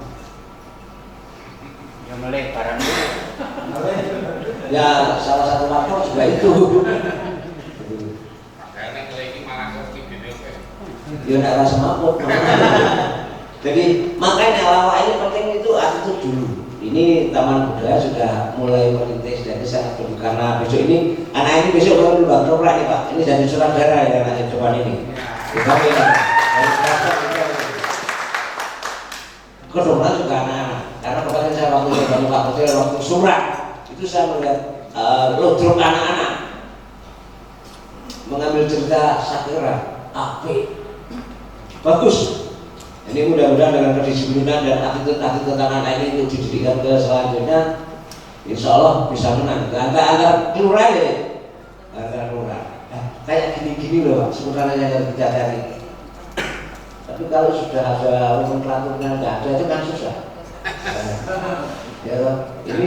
G: Yang melek barang dulu.
E: Ya salah satu faktor juga itu. Ya nggak rasa mabuk. Jadi makanya lawak ini penting itu attitude dulu. Ini Taman Budaya sudah mulai merintis, jadi sangat perlu karena besok ini anak ini besok baru di Bang Toprak nih Pak. Ini jadi saudara ya anak depan ini. Tapi kedua juga anak-anak. Karena kemarin saya waktu di Pak Hotel waktu surat itu saya melihat lodrok anak-anak mengambil cerita Sakira, apik. Bagus. Ini mudah-mudahan dengan kedisiplinan dan attitude anak ini untuk dididikan ke selanjutnya Insya Allah bisa menang. Antara kelurahan ya, antara kelurahan. Kayak gini-gini loh Pak, sebenarnya yang kita cari. Tapi kalau sudah ada umum peraturan nggak ada itu kan susah. Ya, ini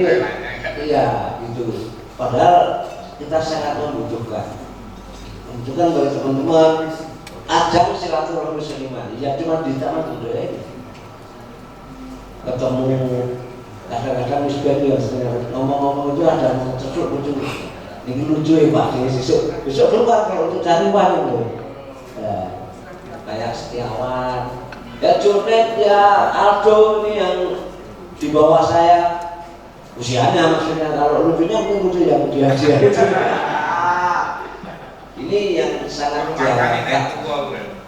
E: iya gitu. Padahal kita sangat membutuhkan bagi teman-teman ajang silaturahmi seniman. Ya cuma di taman budaya ini ketemu kadang-kadang misbah yang ngomong-ngomong itu ada yang cekuk lucu. Ini lucu ya Pak, besok keluar kalau untuk cari uang itu. Kayak Setiawan, ya Jonet, ya Aldo ini yang di bawah saya usianya maksudnya, kalau lucunya mungkin lucu yang dia ini yang sangat jarang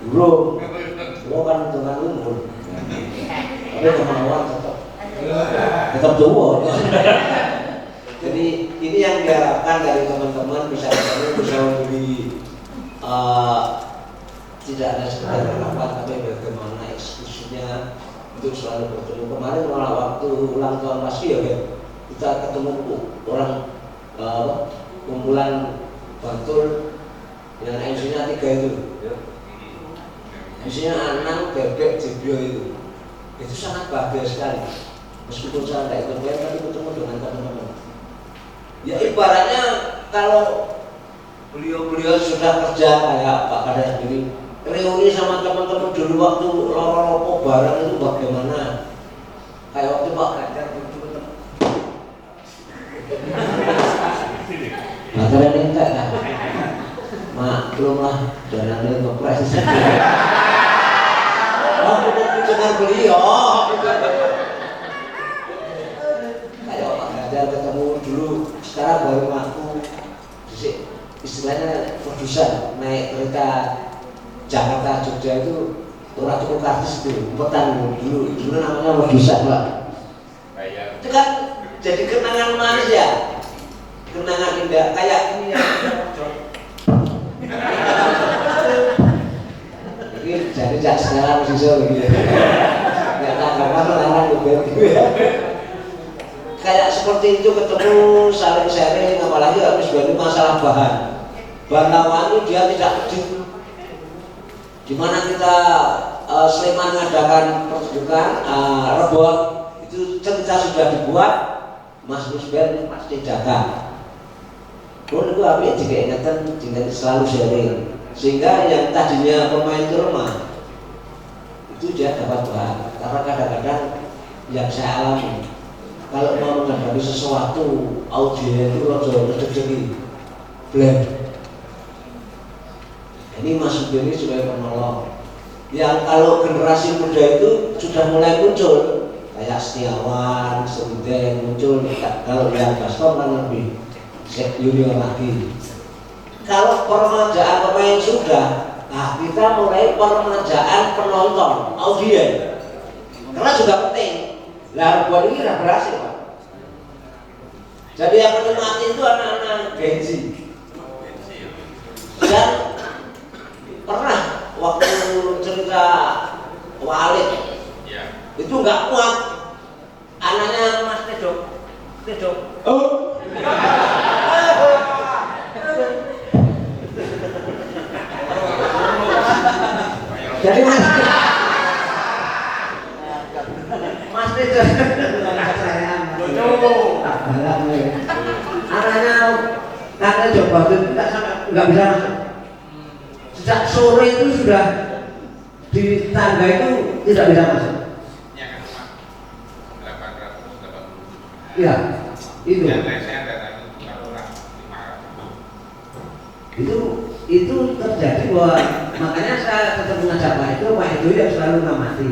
E: burung kan dengan umur tapi kemauan tetap tua. Jadi ini yang diharapkan dari teman-teman bisa memberi tidak hanya sekedar rapat tapi bagaimana eksekusinya untuk selalu bertemu. Kemarin malah waktu ulang tahun Mas Kio ya, kita ketemu orang kumpulan Bantul yang MC-nya 3 itu ya. MC-nya Anang, Bebek, Jibyo itu sangat bahagia sekali meskipun saya tidak ikut tapi ketemu dengan teman-teman ya. Ibaratnya kalau beliau sudah kerja kayak Pak Kadek sendiri reuni sama teman-teman dulu waktu loro-loro bareng itu bagaimana kayak waktu Pak Kadek Materi ini enggak kan? Maklum lah, jangan ada ngepres. Oh, dengan beliau. Kayak Pak Ganjar ketemu dulu, sekarang baru ngaku. Istilahnya produsen naik kereta Jakarta Jogja itu orang cukup kartis itu, petang dulu namanya produsen Pak. Itu kan jadi kenangan manusia. Kenangan indah kayak ini ya. Ini jadi jak sekarang sisa begitu. Enggak tanggapan larang begitu ya. Kayak seperti itu ketemu saling sharing apalagi habis dari masalah bahan lawan itu dia tidak kecil. Di mana kita Sleman mengadakan pertunjukan rebot itu cerita sudah dibuat Mas Musben pasti jaga. Kalau itu apa ya jika ingatan selalu sharing sehingga yang tadinya pemain ke rumah itu dia dapat bahan karena kadang-kadang yang saya alami kalau mau menghadapi sesuatu audio itu lojo rezeki blank. Ini Mas ini sebagai penolong yang kalau generasi muda itu sudah mulai muncul kayak Setiawan, Senden muncul kalau yang Baskom kan lebih junior lagi. Kalau peremajaan pemain sudah, nah kita mulai peremajaan penonton, audien. Karena juga penting. Lah buat ini tidak berhasil Pak. Jadi yang menikmati itu anak-anak Gen Z. Dan pernah waktu cerita Walid itu nggak kuat anaknya Mas Tedok. Oh. Jadi Mas Tedok anaknya karena coba itu nggak bisa masuk. Sejak sore itu sudah di tangga itu tidak bisa masuk. Iya, itu. Itu terjadi bahwa makanya saya tetap mengajak Pak Edo yang selalu ngamati.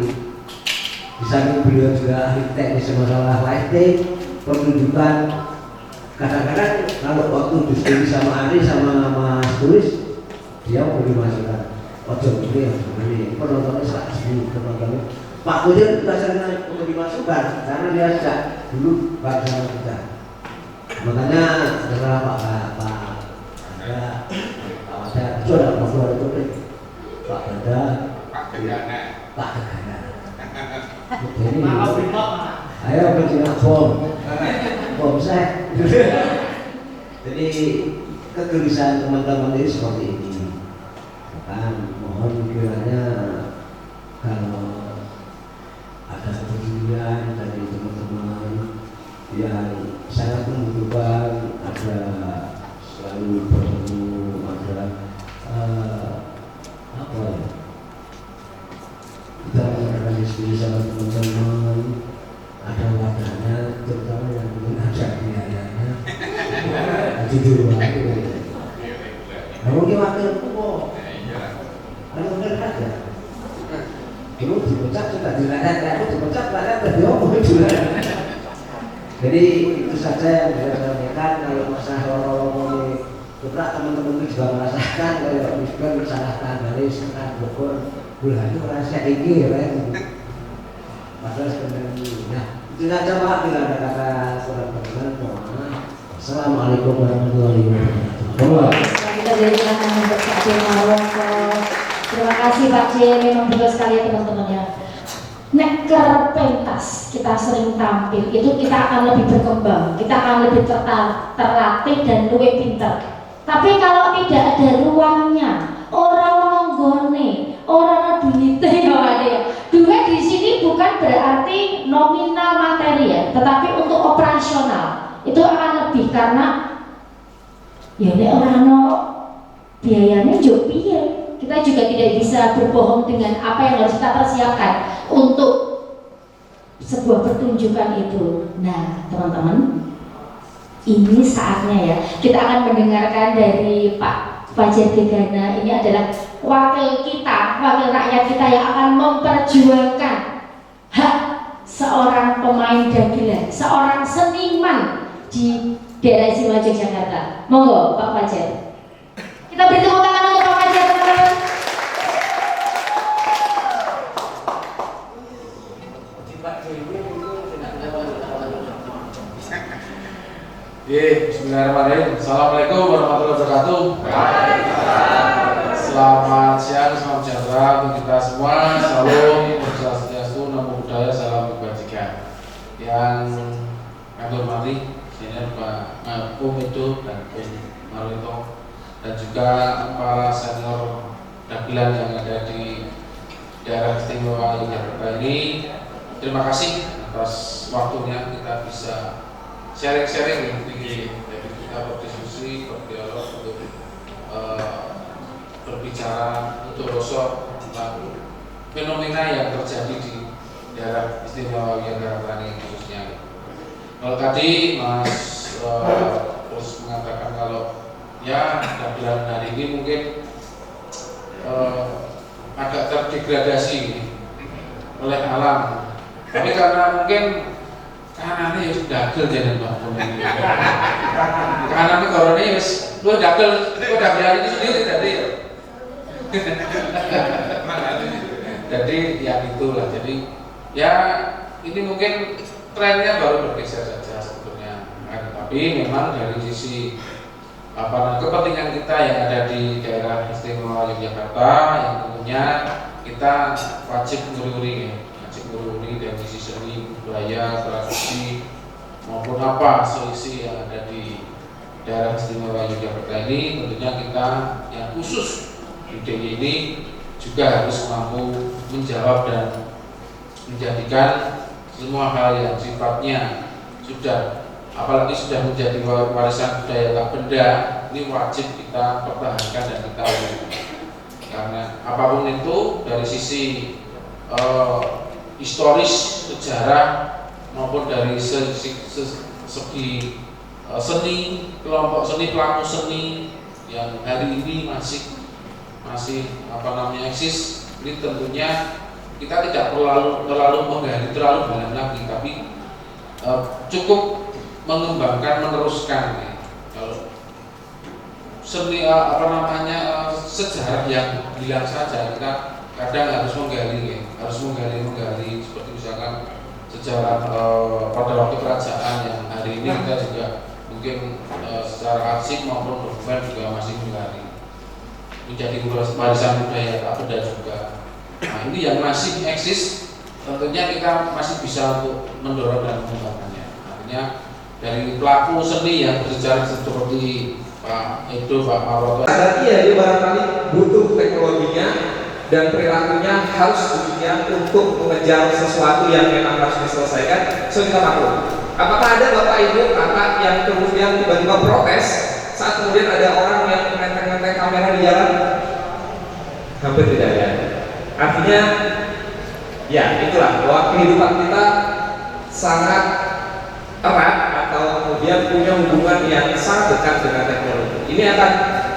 E: Di samping beliau juga ahli teknis masalah lighting, pertunjukan. Kadang-kadang kalau waktu diskusi sama Ari sama Mas Tulis, dia boleh masukkan. Ojo ini penontonnya 100.000 penontonnya. Pak Kudir juga sering untuk dimasukkan karena dia sejak dulu Pak sama kita. Makanya setelah Pak itu ada masalah itu Pak Ganda, Pak Gegana. Jadi ayo berjinak bom. Pomsek. Jadi kegelisahan teman-teman ini seperti ini. Kan mohon kiranya kalau ada kepedulian dari teman-teman yang sangat membutuhkan, ada selalu bertemu, ada apa ya, kita mengadakan diskusi sama teman-teman, ada wadahnya, terutama yang mungkin ada biayanya jujur banget. Nah mungkin wakil itu kok ada bener aja. Dulu dipecat juga dilarang, aku dipecat larang tadi omong juga. Jadi itu saja yang bisa saya sampaikan. Kalau masalah lorong-lorong ini, beberapa teman-teman juga merasakan kalau misbah bersalahkan dari sekitar Bogor, bulan itu merasa tinggi, kan? Padahal sebenarnya, nah itu saja Pak, bila ada kata kurang berkenan, mohon. Assalamualaikum warahmatullahi wabarakatuh.
A: Kita berikan untuk Pak C. Marwoko. Terima kasih Pak C. Memang betul sekali ya teman-teman ya. Nek kerep pentas kita sering tampil itu kita akan lebih berkembang, kita akan lebih terlatih dan lebih pintar. Tapi kalau tidak ada ruangnya, orang menggone, orang duite ya ada ya. Duit di sini bukan berarti nominal materi ya, tetapi untuk operasional itu akan lebih karena ya nek orang no biayanya juga piye. Kita juga tidak bisa berbohong dengan apa yang harus kita persiapkan untuk sebuah pertunjukan itu. Nah, teman-teman, ini saatnya ya. Kita akan mendengarkan dari Pak Fajar Gegana. Ini adalah wakil kita, wakil rakyat kita yang akan memperjuangkan hak seorang pemain dagelan, seorang seniman di daerah istimewa Yogyakarta. Monggo Pak Fajar. Kita beri tepuk tangan untuk Pak Fajar, teman-teman.
G: Bismillahirrahmanirrahim. Assalamualaikum warahmatullahi wabarakatuh. Selamat siang, salam sejahtera untuk kita semua. Salam, swastiastu, namo buddhaya, salam kebajikan. Yang kami hormati, senior Pak Umedo dan Pak Marwito, dan juga para senior dagelan yang ada di daerah istimewa Yogyakarta ini. Terima kasih atas waktunya kita bisa sharing-sharing jadi kita berdiskusi, berdialog untuk berbicara untuk rosok tentang fenomena yang terjadi di daerah istimewa Yogyakarta ini khususnya. Kalau tadi Mas terus mengatakan kalau ya dagelan hari ini mungkin agak terdegradasi oleh alam, tapi karena mungkin kanane ya dagel jangan Pak. Kanane korone wis lu dagel itu sendiri tadi. Jadi ya itulah. Jadi ya ini mungkin trennya baru bergeser saja sebetulnya. Tapi memang dari sisi kepentingan kita yang ada di daerah istimewa Yogyakarta yang tentunya kita wajib nguri-nguri dari sisi seni, budaya, tradisi maupun apa selisih yang ada di daerah istimewa Yogyakarta ini. Tentunya kita yang khusus di DIY ini juga harus mampu menjawab dan menjadikan semua hal yang sifatnya sudah, apalagi sudah menjadi warisan budaya tak benda, ini wajib kita pertahankan dan kita lakukan. Karena apapun itu dari sisi historis, sejarah maupun dari segi seni, kelompok seni, pelaku seni yang hari ini masih eksis, ini tentunya kita tidak terlalu menggali terlalu dalam lagi, tapi cukup mengembangkan, meneruskan kalau seni sejarah yang hilang saja. Kita kadang harus menggali seperti misalkan sejarah pada waktu kerajaan yang hari ini kita juga mungkin secara arsip maupun dokumen juga masih menggali, menjadi warisan budaya tak benda juga. Nah ini yang masih eksis, tentunya kita masih bisa untuk mendorong dan mengembangkannya. Artinya dari pelaku seni yang bersejarah seperti Pak Edo, Pak Maroto.
H: Ada iya dia barangkali butuh teknologinya dan perilakunya harus demikian untuk mengejar sesuatu yang memang harus diselesaikan. So kita maklum. Apakah ada bapak ibu kakak yang kemudian tiba-tiba protes saat kemudian ada orang yang menteng-menteng kamera di jalan? Hampir tidak ada. Artinya, ya itulah bahwa kehidupan kita sangat erat atau kemudian punya hubungan yang sangat dekat dengan teknologi. Ini akan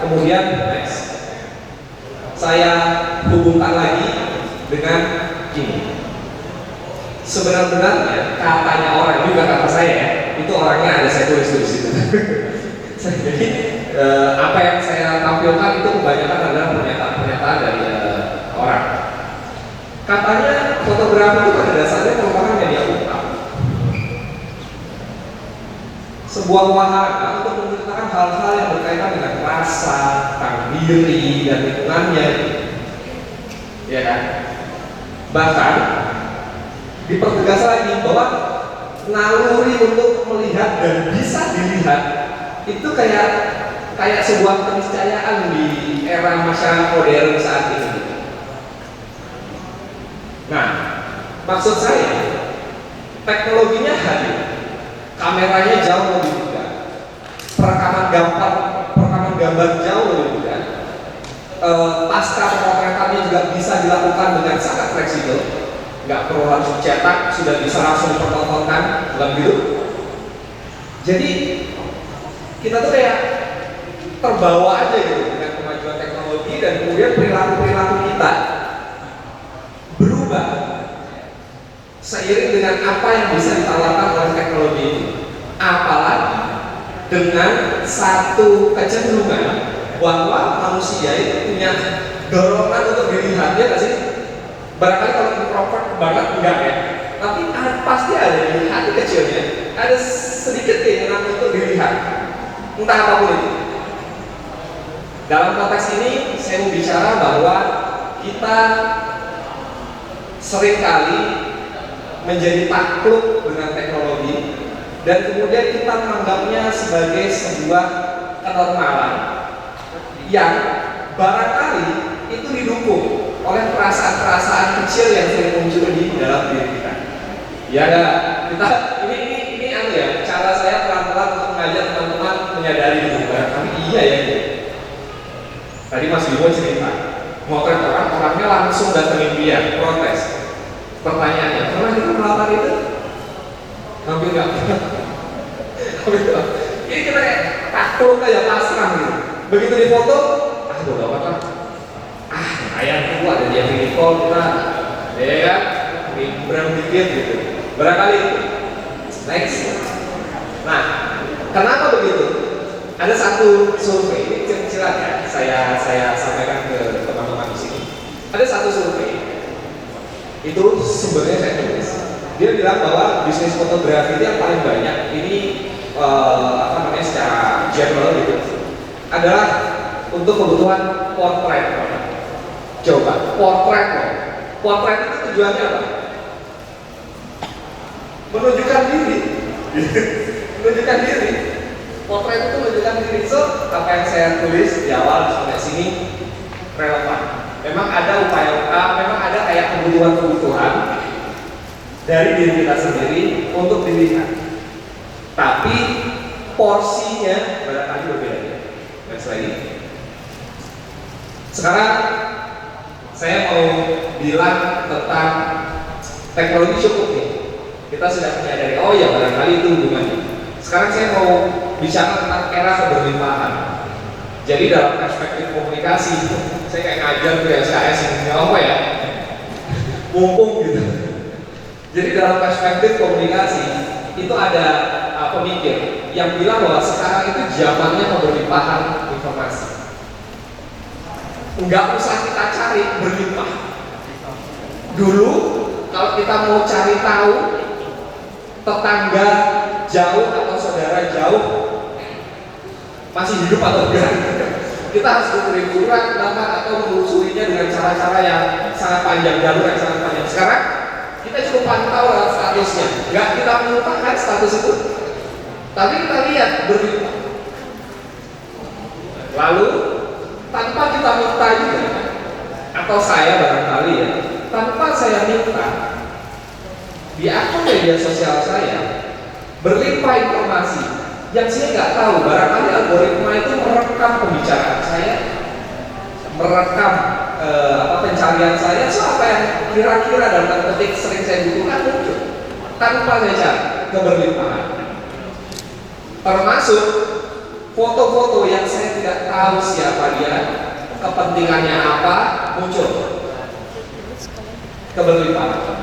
H: kemudian next. Saya hubungkan lagi dengan ini. Sebenarnya katanya orang, juga kata saya ya, itu orangnya ada saya tulis di situ. Jadi apa yang saya tampilkan itu kebanyakan adalah pernyataan-pernyataan dari orang. Katanya fotografi itu pada dasarnya merupakan media utama, sebuah wahana untuk menceritakan hal-hal yang berkaitan dengan rasa, tentang diri dan lingkungannya, ya kan? Bahkan dipertegas lagi bahwa naluri untuk melihat dan bisa dilihat itu kayak sebuah keniscayaan di era masyarakat modern saat ini. Nah, maksud saya teknologinya hadir, kameranya jauh lebih mudah, perekaman gambar jauh lebih mudah, pasca pemotretannya juga bisa dilakukan dengan sangat fleksibel, nggak perlu harus dicetak, sudah bisa langsung dipertontonkan, bukan gitu. Jadi kita tuh kayak terbawa aja gitu dengan kemajuan teknologi dan kemudian perilaku kita berubah seiring dengan apa yang bisa ditawarkan oleh teknologi ini. Apalagi dengan satu kecenderungan bahwa manusia itu punya dorongan untuk dilihat, ya nggak sih? Barangkali kalau introvert banget enggak ya, tapi pasti ada di hati kecilnya ada sedikit keinginan untuk dilihat, entah apapun itu. Dalam konteks ini saya mau bicara bahwa kita seringkali menjadi takluk dengan teknologi dan kemudian kita menganggapnya sebagai sebuah kenormalan yang barangkali itu didukung oleh perasaan-perasaan kecil yang sering muncul di dalam diri kita. Ya ada, kita ini anu ya, cara saya pelan-pelan untuk mengajak teman-teman menyadari itu. Tapi iya ya. Tadi Mas Bimo cerita, motret orangnya langsung datengin dia, protes. Pertanyaannya, pernah kita melakukan itu? Hampir nggak. Ini kita kayak takluk aja, pasrah gitu. Begitu difoto, bodo amat lah. Ayah itu ada dia video call kita, ya kan? Berang dikit gitu. Barangkali next. Nah, kenapa begitu? Ada satu survei, ini kecil-kecilan ya, saya sampaikan ke teman-teman di sini. Ada satu survei, itu sumbernya saya tulis. Dia bilang bahwa bisnis fotografi itu yang paling banyak ini secara general gitu adalah untuk kebutuhan portrait. Coba portrait itu tujuannya apa? Menunjukkan diri. Menunjukkan diri. Potret itu menunjukkan diri. So, apa yang saya tulis di awal sampai sini relevan. Memang ada memang ada kayak kebutuhan dari diri kita sendiri untuk dilihat. Tapi porsinya barangkali berbeda. Next lagi. Sekarang saya mau bilang tentang teknologi cukup nih. Kita sudah menyadari, oh ya barangkali itu hubungannya. Sekarang saya mau bicara tentang era keberlimpahan. Jadi dalam perspektif komunikasi, saya kayak ngajar ke SKS ini apa ya? Mumpung gitu. Jadi dalam perspektif komunikasi itu ada pemikir yang bilang bahwa sekarang itu zamannya keberlimpahan informasi. Enggak usah kita cari berlimpah. Dulu kalau kita mau cari tahu tetangga jauh atau saudara jauh masih hidup atau enggak, kita harus berkirim surat atau menelusurinya dengan cara-cara yang sangat panjang, jalur yang sangat panjang. Sekarang kita cukup pantau lewat statusnya, enggak kita melupakan status itu. Tapi kita lihat berlimpah. Lalu tanpa kita minta juga, atau saya barangkali ya, tanpa saya minta, di akun media sosial saya berlimpah informasi yang saya nggak tahu. Barangkali algoritma itu merekam pembicaraan saya, merekam pencarian saya, so apa yang kira-kira dalam tanda petik sering saya butuhkan muncul tanpa saya cari keberlimpahan. Termasuk foto-foto yang saya tidak tahu siapa dia, kepentingannya apa, muncul keberlimpahan.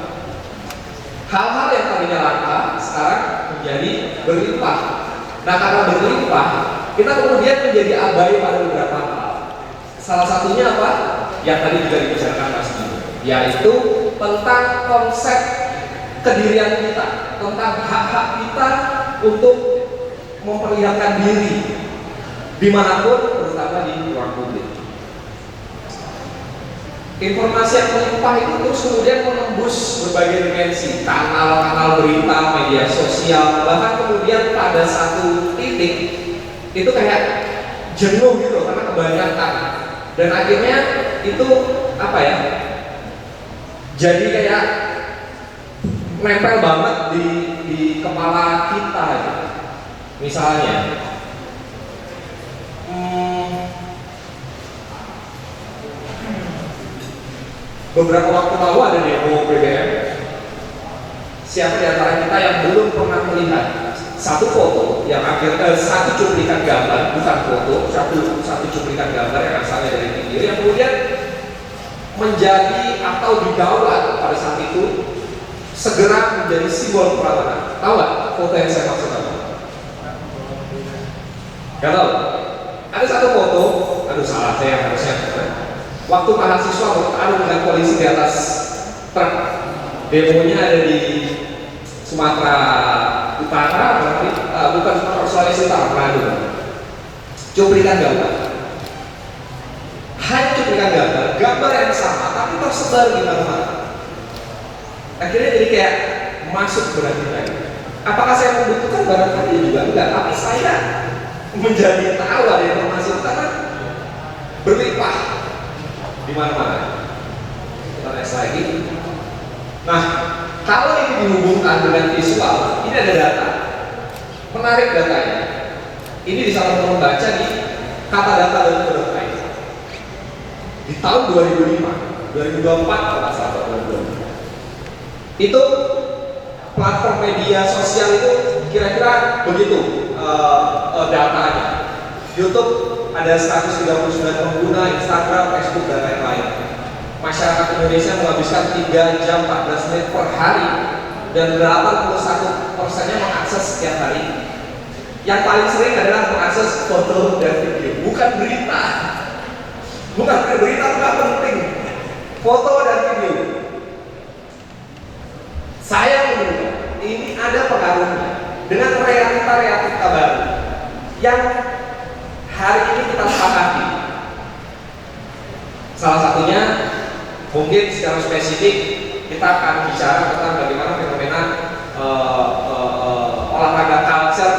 H: Hal-hal yang tadinya langka sekarang menjadi berlimpah. Nah, karena berlimpah, kita kemudian menjadi abai pada beberapa hal. Salah satunya apa? Yang tadi juga dibicarakan Mas Dino, yaitu tentang konsep kedirian kita, tentang hak-hak kita untuk memperlihatkan diri dimanapun, terutama di ruang publik. Informasi yang melimpah itu terus kemudian menembus berbagai dimensi, kanal-kanal berita, media sosial, bahkan kemudian pada satu titik itu kayak jenuh gitu karena kebanyakan, dan akhirnya itu apa ya, jadi kayak nempel banget di kepala kita gitu. Misalnya beberapa waktu lalu ada demo BBM. Siapa di antara kita yang belum pernah melihat satu foto yang akhirnya satu cuplikan gambar, bukan foto, satu cuplikan gambar yang asalnya dari video yang kemudian menjadi atau didaulat pada saat itu segera menjadi simbol perlawanan. Tahu nggak foto yang saya maksud apa? Gak tahu. Ada satu foto, aduh salah saya harusnya. Waktu mahasiswa bertarung dengan polisi di atas truk, demonya ada di Sumatera Utara, berarti bukan Sumatera, Sulawesi Utara, Manado. Cuplikan gambar, hanya cuplikan gambar yang sama, tapi tersebar di mana-mana. Akhirnya jadi kayak masuk berat kita. Apakah saya membutuhkan? Barangkali juga enggak, tapi saya menjadi tahu ada informasi karena berlimpah di mana-mana. Kita next lagi. Nah, kalau ini dihubungkan dengan visual, ini ada data. Menarik datanya. Ini bisa teman-teman baca di katadata.co.id. Di tahun 2005, 2024 kalau salah 2025. Itu platform media sosial itu kira-kira begitu datanya. YouTube ada 139 pengguna, Instagram, Facebook, dan lain-lain. Masyarakat Indonesia menghabiskan 3 jam 14 menit per hari dan 81%-nya mengakses setiap hari. Yang paling sering adalah mengakses foto dan video, bukan berita. Bukan berita, bukan penting. Foto dan video. Saya menduga ini ada pengaruhnya dengan realita baru yang hari ini kita sepakati. Salah satunya mungkin secara spesifik kita akan bicara tentang bagaimana fenomena olahraga culture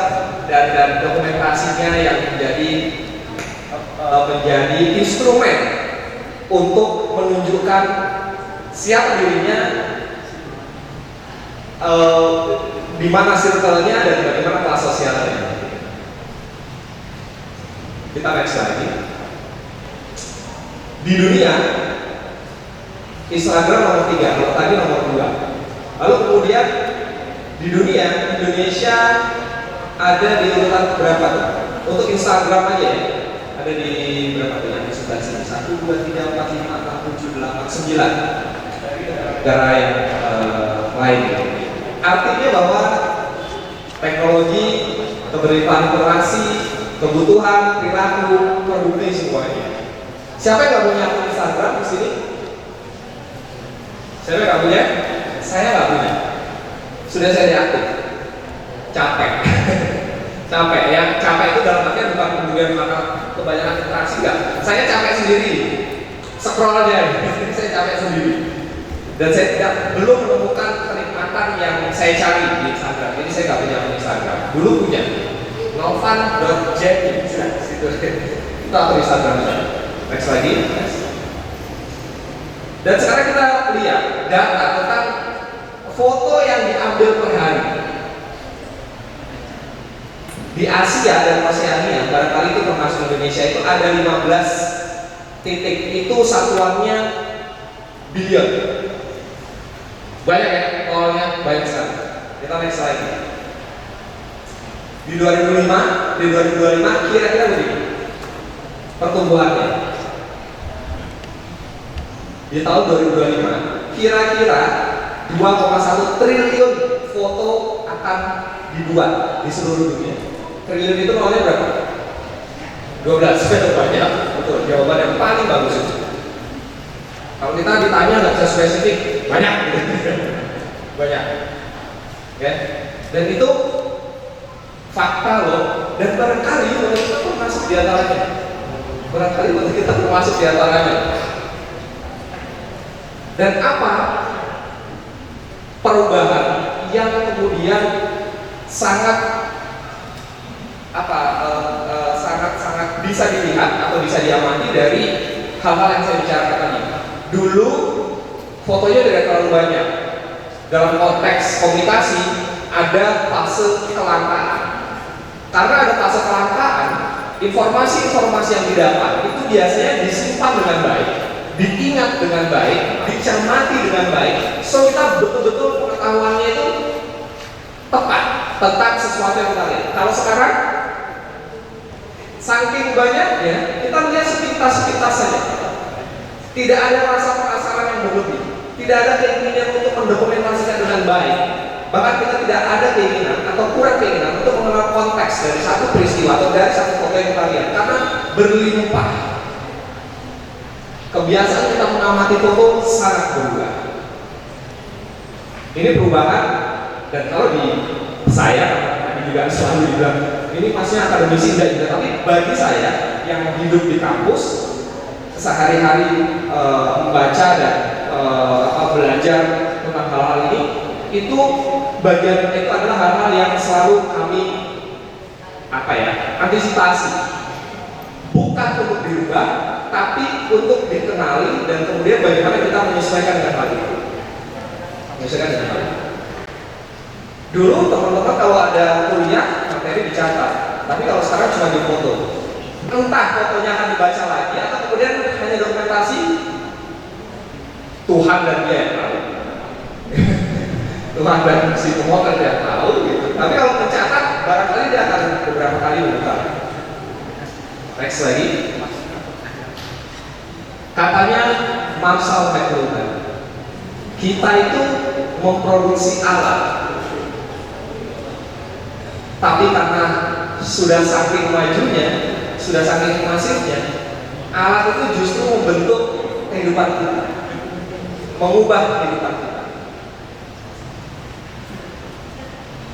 H: dan dokumentasinya yang menjadi instrumen untuk menunjukkan siapa dirinya, di mana circle-nya dan bagaimana kelas sosialnya. Kita next lagi. Di dunia Instagram nomor 3, kalau tadi nomor 2. Lalu kemudian di dunia Indonesia ada di urutan berapa tuh? Untuk Instagram aja ya. Ada di berapa tuh yang di sebelah sini? 1, 2, 3, 4, 5, 6, 7, 8, 9 negara yang lain. Artinya bahwa teknologi, keberlimpahan informasi, kebutuhan, perilaku, terbukti semuanya. Siapa yang nggak punya akun Instagram di sini? Siapa yang nggak punya? Saya nggak punya. Sudah saya diaktif. Capek. Capek ya. Capek itu dalam artian bukan kemudian karena kebanyakan interaksi, enggak. Saya capek sendiri. Scroll aja. Saya capek sendiri. Dan saya belum menemukan kenikmatan mantan yang saya cari di Instagram. Jadi saya nggak punya Instagram. Dulu punya novan.jenkins itu akun Instagram saya. Next lagi. Dan sekarang kita lihat data tentang foto yang diambil per hari. Di Asia dan Oseania, barangkali itu termasuk Indonesia, itu ada 15 titik. Itu satuannya billion. Banyak ya, nolnya banyak sekali. Kita next slide. Di 2025 kira-kira begini pertumbuhannya. Di tahun 2025 kira-kira 2,1 triliun foto akan dibuat di seluruh dunia. Triliun itu nolnya berapa? 12, banyak. Betul, jawaban yang paling bagus itu. Kalau kita ditanya nggak bisa spesifik, banyak. Banyak. Ya. Dan itu fakta loh. Dan barangkali kita termasuk di antaranya. Barangkali kita termasuk di antaranya. Dan apa perubahan yang kemudian sangat sangat bisa dilihat atau bisa diamati dari hal-hal yang saya bicarakan tadi. Dulu fotonya tidak terlalu banyak. Dalam konteks komunikasi ada fase kelangkaan. Karena ada fase kelangkaan, informasi-informasi yang didapat itu biasanya disimpan dengan baik, diingat dengan baik, dicermati dengan baik. So kita betul-betul pengetahuannya itu tepat tentang sesuatu yang kita lihat. Kalau sekarang saking banyaknya, kita melihat sepintas-sepintas saja. Tidak ada rasa penasaran yang berlebih. Tidak ada keinginan untuk mendokumentasikan dengan baik. Bahkan kita tidak ada keinginan atau kurang keinginan untuk mengenal konteks dari satu peristiwa atau dari satu foto yang kita lihat. Karena berlimpah. Kebiasaan kita mengamati foto sangat berubah. Ini perubahan, dan kalau di saya juga selalu dibilang ini pastinya akademisi enggak juga, tapi bagi saya yang hidup di kampus sehari-hari membaca dan belajar tentang hal-hal ini, itu bagian itu adalah hal-hal yang selalu kami antisipasi, bukan untuk dirubah tapi untuk dikenali dan kemudian bagaimana kita menyesuaikan dengan hal itu. Menyesuaikan dengan hal itu. Dulu teman-teman kalau ada kuliah materi dicatat, tapi kalau sekarang cuma difoto. Entah fotonya akan dibaca lagi atau kemudian hanya dokumentasi. Tuhan dan dia yang tahu. Tuhan dan si pemotret yang tahu gitu. Tapi kalau mencatat barangkali dia akan beberapa kali membuka. Next lagi. Katanya Marshall McLuhan, kita itu memproduksi alat, tapi karena sudah saking majunya, sudah saking masifnya, alat itu justru membentuk kehidupan kita, mengubah kehidupan kita.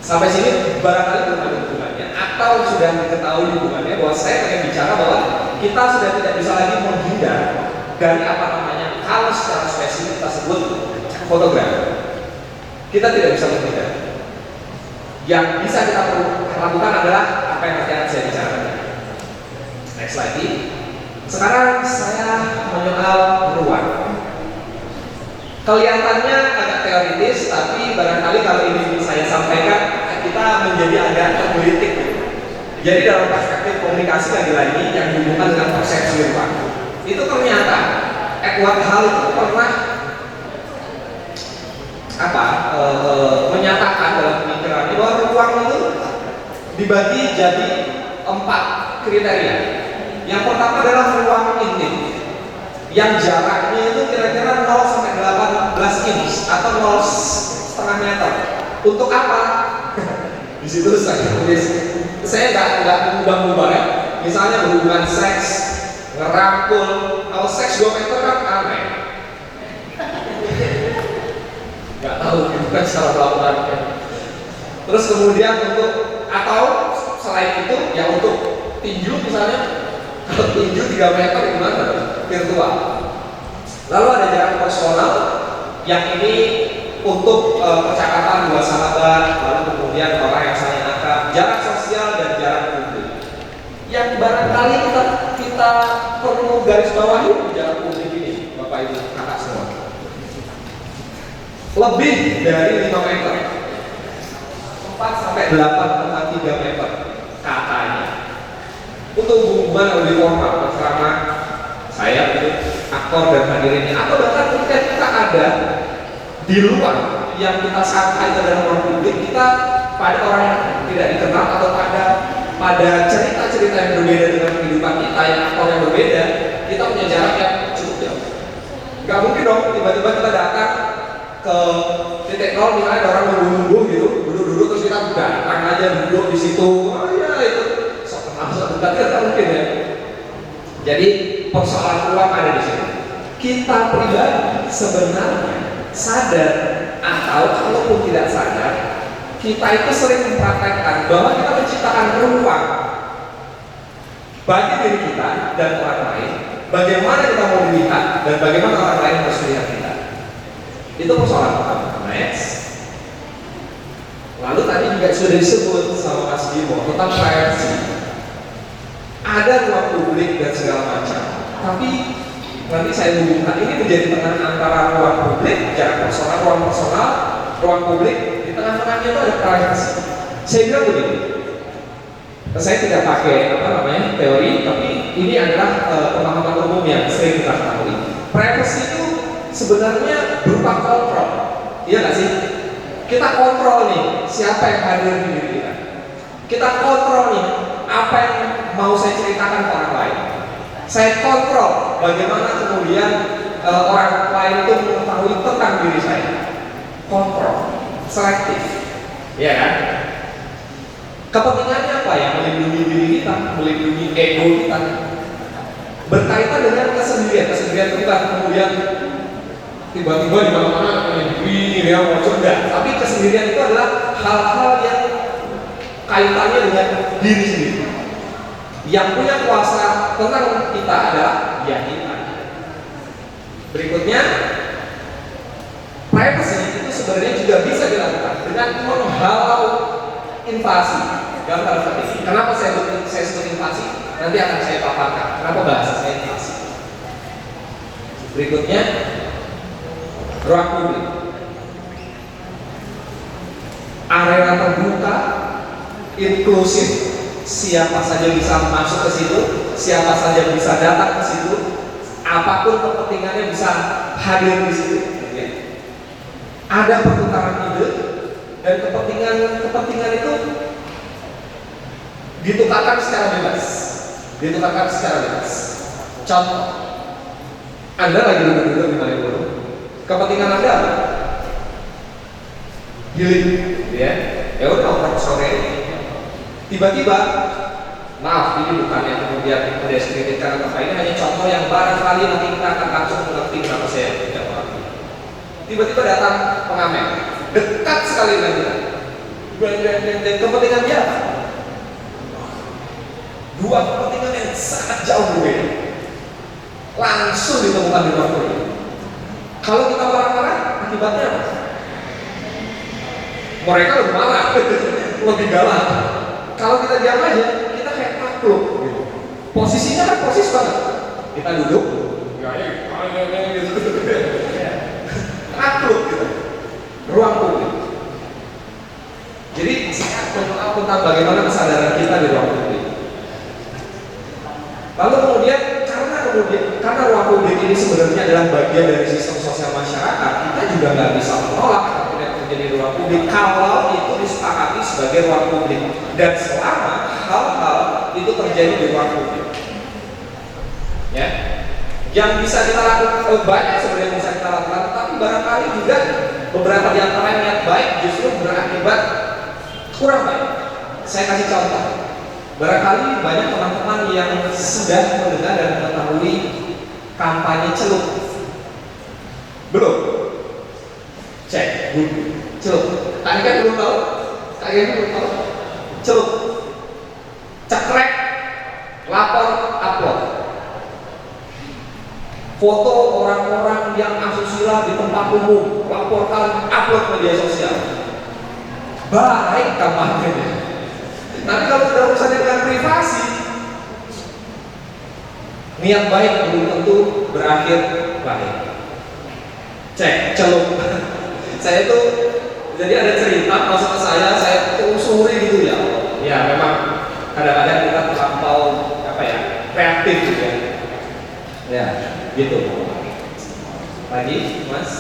H: Sampai sini barangkali belum ada hubungannya, atau sudah diketahui hubungannya, bahwa saya pengen bicara bahwa kita sudah tidak bisa lagi menghindar dari hal secara spesifik kita sebut fotografi. Kita tidak bisa menghindar. Yang bisa kita lakukan adalah apa yang nanti akan saya bicarakan. Next lagi. Sekarang saya menyoal ruang. Kelihatannya agak teoritis, tapi barangkali kalau ini saya sampaikan kita menjadi agak tergelitik. Jadi dalam perspektif komunikasi lagi-lagi yang dihubungkan dengan persepsi ruang, itu ternyata Edward Hall itu pernah menyatakan dalam pemikirannya bahwa ruang itu dibagi jadi 4 kriteria. Yang pertama adalah ruang intim, yang jaraknya itu kira-kira 0 sampai 18 inch atau 0,5 meter. Untuk apa? Di situ saya tulis. Saya nggak mengubah-ubah ya. Misalnya berhubungan seks, ngerangkul. Kalau seks 2 meter kan aneh. Nggak tahu itu kan secara melakukannya. Terus kemudian atau selain itu ya untuk tinju misalnya, kalau tinju 3 meter gimana? Virtual. Lalu ada jarak personal, yang ini untuk percakapan dua sahabat, lalu kemudian orang yang saling akrab, jarak sosial dan jarak publik. Yang barangkali kita perlu garis bawahi di jarak publik ini, Bapak Ibu kakak semua. Lebih dari 5 meter, 4 sampai 8,3 meter katanya. Untuk hubungan yang lebih formal bersama saya, aktor dan hadirinnya, atau bahkan ketika kita ada di luar yang kita sangka itu adalah ruang publik, kita pada orang yang tidak dikenal atau pada cerita-cerita yang berbeda dengan kehidupan kita, yang aktor yang berbeda, kita punya jarak yang cukup jauh. Gak mungkin dong tiba-tiba kita datang ke titik nol, misalnya ada orang nunggu gitu, duduk-duduk terus kita datang aja duduk di situ. Oh iya itu sok kenal sok dekat, kan mungkin ya. Jadi persoalan ruang ada di sini. Kita pribadi sebenarnya sadar atau kalaupun tidak sadar, kita itu sering mempraktekkan bahwa kita menciptakan ruang bagi diri kita dan orang lain, bagaimana kita mau dilihat dan bagaimana orang lain harus melihat kita. Itu persoalan pertama. Next. Lalu tadi juga sudah disebut sama Mas Bimo tentang privacy. Ada ruang publik dan segala macam, tapi nanti saya hubungkan ini menjadi tengah antara ruang publik, jarak personal, ruang publik, di tengah-tengahnya itu ada privacy. Saya bilang begini, saya tidak pakai teori, tapi ini adalah pemahaman umum yang sering kita ketahui. Privacy itu sebenarnya berupa kontrol, iya nggak sih? Kita kontrol nih siapa yang hadir di diri kita. Kita kontrol nih apa yang mau saya ceritakan ke orang lain. Saya kontrol bagaimana kemudian orang lain itu mengetahui tentang diri saya. Kontrol, selektif, ya kan? Kepentingannya apa ya? Melindungi diri kita, melindungi ego kita. Berkaitan dengan kesendirian kita kemudian tiba-tiba di mana-mana melindungi dia mau cerdas. Tapi kesendirian itu adalah hal-hal yang kaitannya dengan diri sendiri. Yang punya kuasa tentang kita adalah ya kita. Berikutnya, privacy itu sebenarnya juga bisa dilakukan dengan menghalau invasi. Gambar seperti ini. Kenapa saya sebut invasi? Nanti akan saya paparkan. Kenapa bahasa saya invasi? Berikutnya, ruang publik. Area terbuka, inklusif. Siapa saja bisa masuk ke situ, siapa saja bisa datang ke situ, apapun kepentingannya bisa hadir di situ. Ada pertukaran ide dan kepentingan itu ditukarkan secara bebas. Contoh, Anda lagi duduk di Malioboro, kepentingan Anda apa? Healing, ya udah ngobrol sore. Tiba-tiba, maaf ini bukan yang kemudian mendeskripsikan atau apa, ini hanya contoh yang barangkali nanti kita akan langsung mengerti kenapa saya tidak mengerti. Tiba-tiba datang pengamen, dekat sekali dengan kita, dan kepentingan dia apa? Dua kepentingan yang sangat jauh berbeda, langsung ditemukan di ruang publik. Kalau kita marah-marah, akibatnya apa? Mereka lebih marah, lebih galak. Kalau kita diam aja, kita kayak takluk gitu. Posisinya kan persis banget. Kita duduk, takluk gitu. Ruang publik. Jadi saya mengenal tentang bagaimana kesadaran kita di ruang publik. Lalu kemudian karena ruang publik ini sebenarnya adalah bagian dari sistem sosial masyarakat, kita juga nggak bisa menolak menjadi ruang publik kalau itu disepakati sebagai ruang publik dan selama hal-hal itu terjadi di ruang publik. Ya, yang bisa kita lakukan banyak sebenarnya yang bisa kita lakukan, tapi barangkali juga beberapa di antara niat baik justru berakibat kurang baik. Saya kasih contoh. Barangkali banyak teman-teman yang sudah mendengar dan mengetahui kampanye celup. Belum? Cek, celup. Kalian belum tahu? Celup. Cekrek, lapor, upload. foto orang-orang yang asusila di tempat umum, laporkan, upload media sosial. Baik kampanyenya. Tapi kalau sudah urusannya dengan privasi, niat baik belum tentu berakhir baik. Cek, celup. Saya itu jadi ada cerita masalah saya telusuri gitu ya. Ya memang kadang-kadang kita terlampau kreatif gitu ya. Ya, gitu. Lagi, Mas.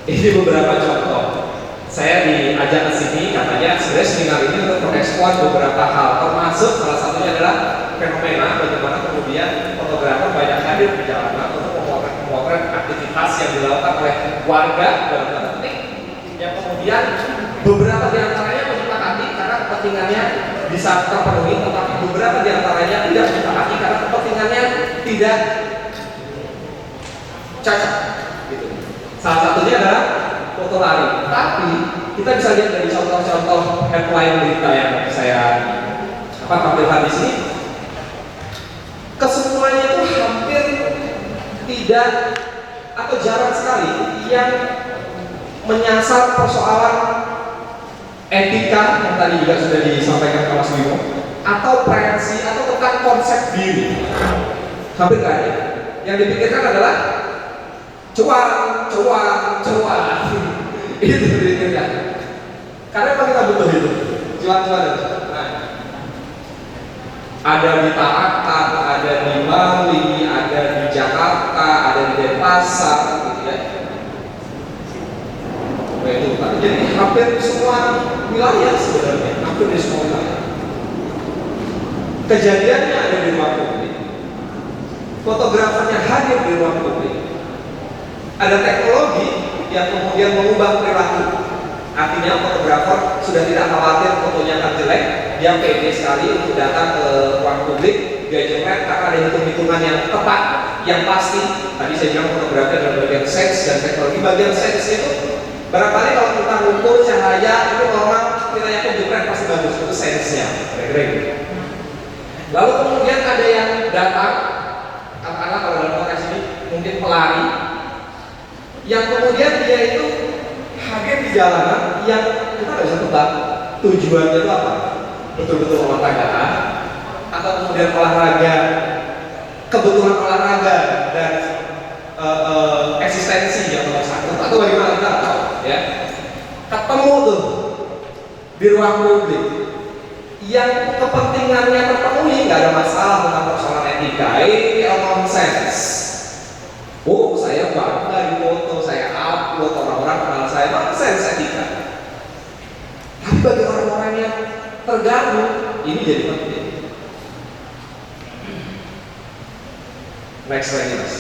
H: Ini beberapa contoh. Saya diajak ke sini, katanya sebenarnya seminar ini untuk mengeksplor beberapa hal, termasuk salah satunya adalah fenomena bagaimana kemudian fotografer banyak hadir di jalanan untuk memotret aktivitas yang dilakukan oleh warga dalam tanda petik, yang kemudian beberapa diantaranya menyepakati karena kepentingannya bisa terpenuhi, tetapi beberapa diantaranya tidak menyepakati karena kepentingannya tidak cocok. Gitu. Salah satunya adalah foto lari. Tapi kita bisa lihat dari contoh-contoh headline berita yang saya tampilkan di sini. Kesemuanya itu hampir tidak atau jarang sekali yang menyasar persoalan etika yang tadi juga sudah disampaikan ke Mas Bimo, atau prevensi atau tentang konsep diri. Hampir nggak ada. Yang dipikirkan adalah cuan. Itu dipikirkan. Karena memang kita butuh itu, cuan. Nah, ada di Tarakan, ada di Bali, ada di Jakarta, ada di Denpasar, gitu ya. Jadi hampir semua wilayah sebenarnya, hampir di semua wilayah. Kejadiannya ada di ruang publik, fotografernya hadir di ruang publik. Ada teknologi yang kemudian mengubah perilaku. Artinya fotografer sudah tidak khawatir fotonya akan jelek, dia pede sekali untuk datang ke ruang publik, dia jepret karena ada hitung-hitungan yang tepat, yang pasti. Tadi saya bilang fotografi adalah bagian seks dan teknologi bagian seks itu. Barangkali kalau kita ngukur cahaya itu normal, kita yakin jepret pasti bagus, itu sensenya. Kira-kira gitu. Lalu kemudian ada yang datang, katakanlah kalau dalam konteks ini mungkin pelari, yang kemudian dia itu hadir di jalanan yang kita nggak bisa tebak tujuannya itu apa, betul-betul olahragaan atau kemudian olahraga, kebetulan olahraga dan eksistensi yang nomor satu atau bagaimana kita tahu ya. Ketemu tuh di ruang publik yang kepentingannya terpenuhi, nggak ada masalah tentang persoalan etika, ini nonsense. Oh, saya bangga di foto, saya upload, orang-orang kenal saya, nonsense etika. Tapi bagi orang-orang yang terganggu, ini jadi penting. Next lagi, Mas.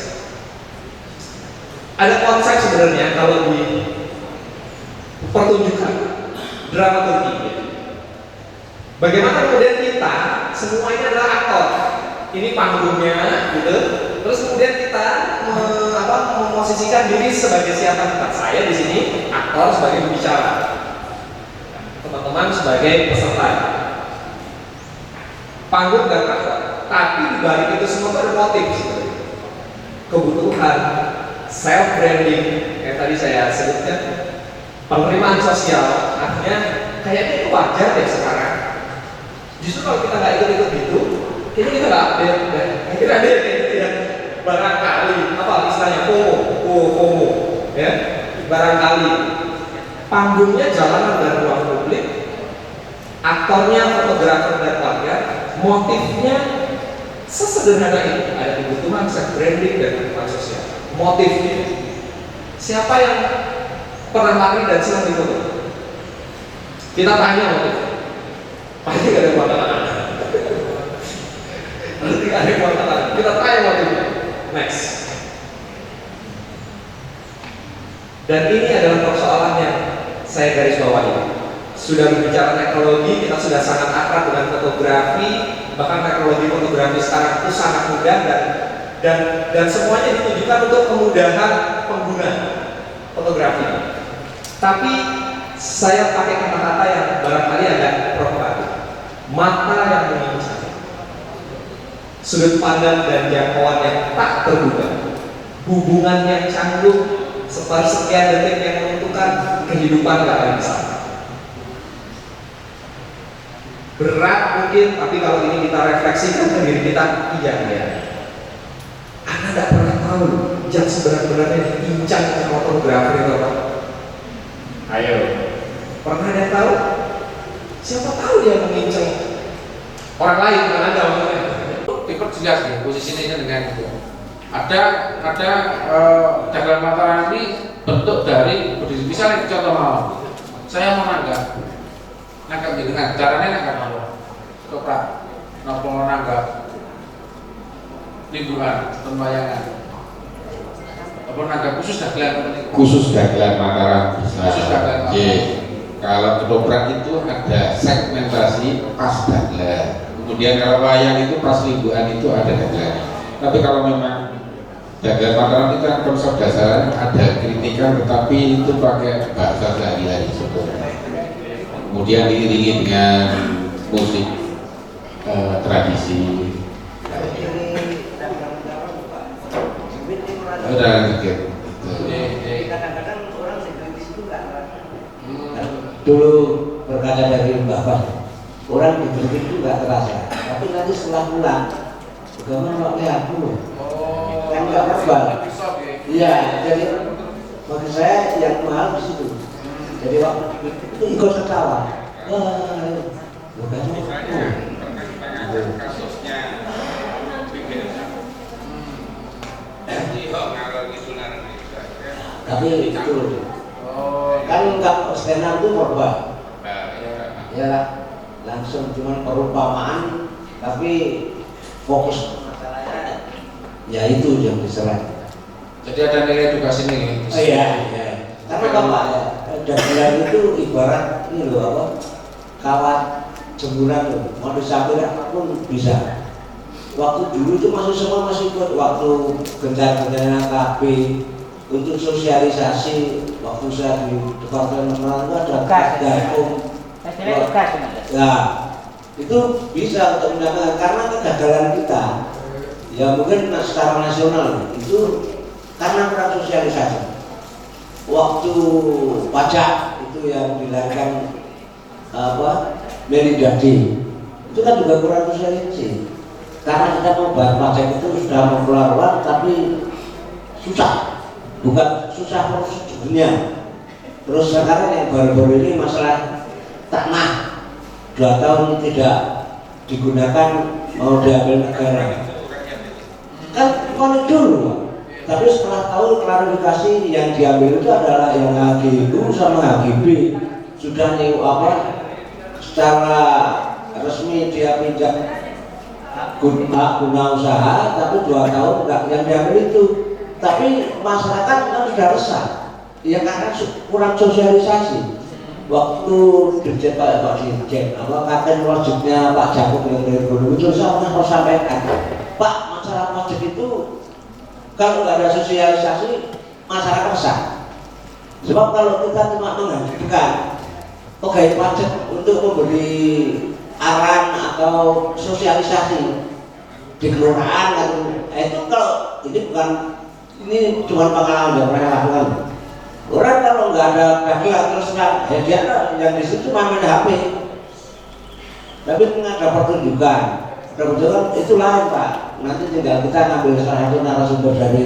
H: Ada konsep sebenarnya kalau di pertunjukan dramaturgi. Bagaimana kemudian kita semuanya adalah aktor. Ini panggungnya, gitu. Terus kemudian kita memosisikan diri sebagai siapa kita. Saya di sini aktor sebagai pembicara, teman-teman sebagai peserta. Panggung dan aktor. Tapi di balik itu semua ada motif, kebutuhan, self branding yang tadi saya sebutkan, penerimaan sosial. Artinya kayaknya itu wajar deh sekarang. Justru kalau kita nggak ikut-ikut gitu, kayaknya kita nggak update. Mungkin ada yang kayak gitu ya. Barangkali apa istilahnya FOMO, ya. Barangkali panggungnya jalanan dan ruang publik, aktornya fotografer dan warga, motifnya sesederhana ini. Ada kebutuhan, self branding dan kebutuhan sosial. Motifnya siapa yang pernah lari dan senang difoto? Kita tanya motifnya. Pasti gak ada yang mengatakan. Pasti gak ada yang mengatakan. Kita tanya motifnya. Next. Dan ini adalah persoalan yang saya garis bawahi. Sudah berbicara teknologi, kita sudah sangat akrab dengan fotografi. Bahkan teknologi fotografi sekarang itu sangat mudah dan semuanya ditujukan untuk kemudahan pengguna fotografi. Tapi saya pakai kata-kata yang barangkali agak provokatif. Mata yang mengincar. sudut pandang dan jangkauan yang tak terduga, hubungan yang canggung, sepersekian detik yang menentukan kehidupan gak akan bisa. Berat mungkin, tapi kalau ini kita refleksikan ke diri kita, iya ya. Anda tidak pernah tahu yang sebenarnya diincang fotografer itu apa? Ayo, pernah ada yang tahu? Siapa tahu dia mengincang orang lain dengan Anda maksudnya?
G: Diperjelas ya posisinya dengan itu. Ada dagelan Mataram ini bentuk dari berdiri. Misalnya contoh mau, saya mau nangkap jenengan, caranya nangkap apa? Toprak, nopo nanggap lingkungan, pembayangan, apa nanggap khusus dagelan?
F: Khusus dagelan Mataram bisa.
G: Khusus dagelan Mataram.
F: Oke. Kalau ketoprak itu ada segmentasi pas dagelan. Kemudian kalau wayang itu pas lingkungan itu ada dagelannya. Tapi kalau memang dagelan Mataram itu kan konsep dasarnya ada kritikan, tetapi itu pakai bahasa sehari-hari sebetulnya. Kemudian diiringi dengan musik tradisi. Udah sedikit.
E: Kadang-kadang orang sekritis itu nggak. Dulu berkata dari Bapak, orang dikritik itu nggak terasa, tapi nanti setelah pulang, bagaimana pakai aku loh? Kan nggak verbal. Iya, jadi bagi saya yang mahal di situ. Jadi waktu itu ikut ketawa.
B: Kasusnya
E: Tapi itu kan kalau skenario itu verbal. Ya langsung cuman perumpamaan, tapi fokus masalahnya ya itu yang diserang.
G: Jadi ada nilai edukasi nih.
E: Oh iya, iya. Karena Bapak ya, dagelan itu ibarat ini loh apa? Kawat jemuran loh, mau disambil apapun bisa. Waktu dulu itu semua masih ikut waktu gencar-gencarnya KB untuk sosialisasi. Waktu saya di Departemen Penerangan itu ada gabung. Ya, itu bisa untuk mendapatkan karena kegagalan kita. Ya mungkin secara nasional itu karena kurang sosialisasi. Waktu pajak itu yang dilakukan Melindadi itu kan juga kurang sosialisasi. Karena kita mau bayar pajak itu sudah mau keluar uang tapi susah, bukan susah prosedurnya. Terus sekarang yang baru-baru ini masalah tanah 2 tahun tidak digunakan mau diambil negara. Kan konek dulu, tapi setelah tahu klarifikasi yang diambil itu adalah yang HGU sama HGB sudah secara resmi dia pinjam guna usaha, tapi 2 tahun enggak yang diambil itu. Tapi masyarakat kan sudah resah, ya karena kurang sosialisasi. Waktu Dirjen Pak Dirjen, kakek wajibnya Pak Jakub yang dari Gunung itu saya pernah sampaikan, Pak, masalah wajib itu kalau nggak ada sosialisasi masyarakat resah. Sebab kalau kita cuma menghadirkan pegawai pajak untuk memberi arahan atau sosialisasi di kelurahan itu kalau ini cuma pengalaman yang mereka lakukan. Orang kalau nggak ada dagelan terus terang, ya dia yang di situ cuma main HP. Tapi ada pertunjukan itu lain Pak. Nanti tinggal kita ngambil salah satu narasumber dari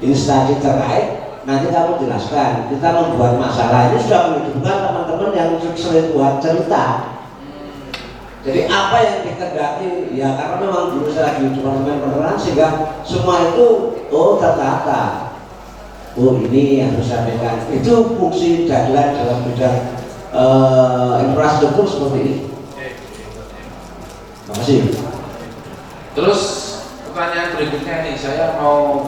E: instansi terkait. Nanti kamu jelaskan. Kita membuat masalah ini sudah menghidupkan teman-teman yang sering buat cerita. Jadi apa yang dikehendaki ya karena memang dulu saya lagi di Departemen Penerangan sehingga semua itu tertata. Oh ini yang harus disampaikan. Itu fungsi dagelan dalam bidang infrastruktur seperti ini. Terima kasih.
G: Terus pertanyaan berikutnya nih, saya mau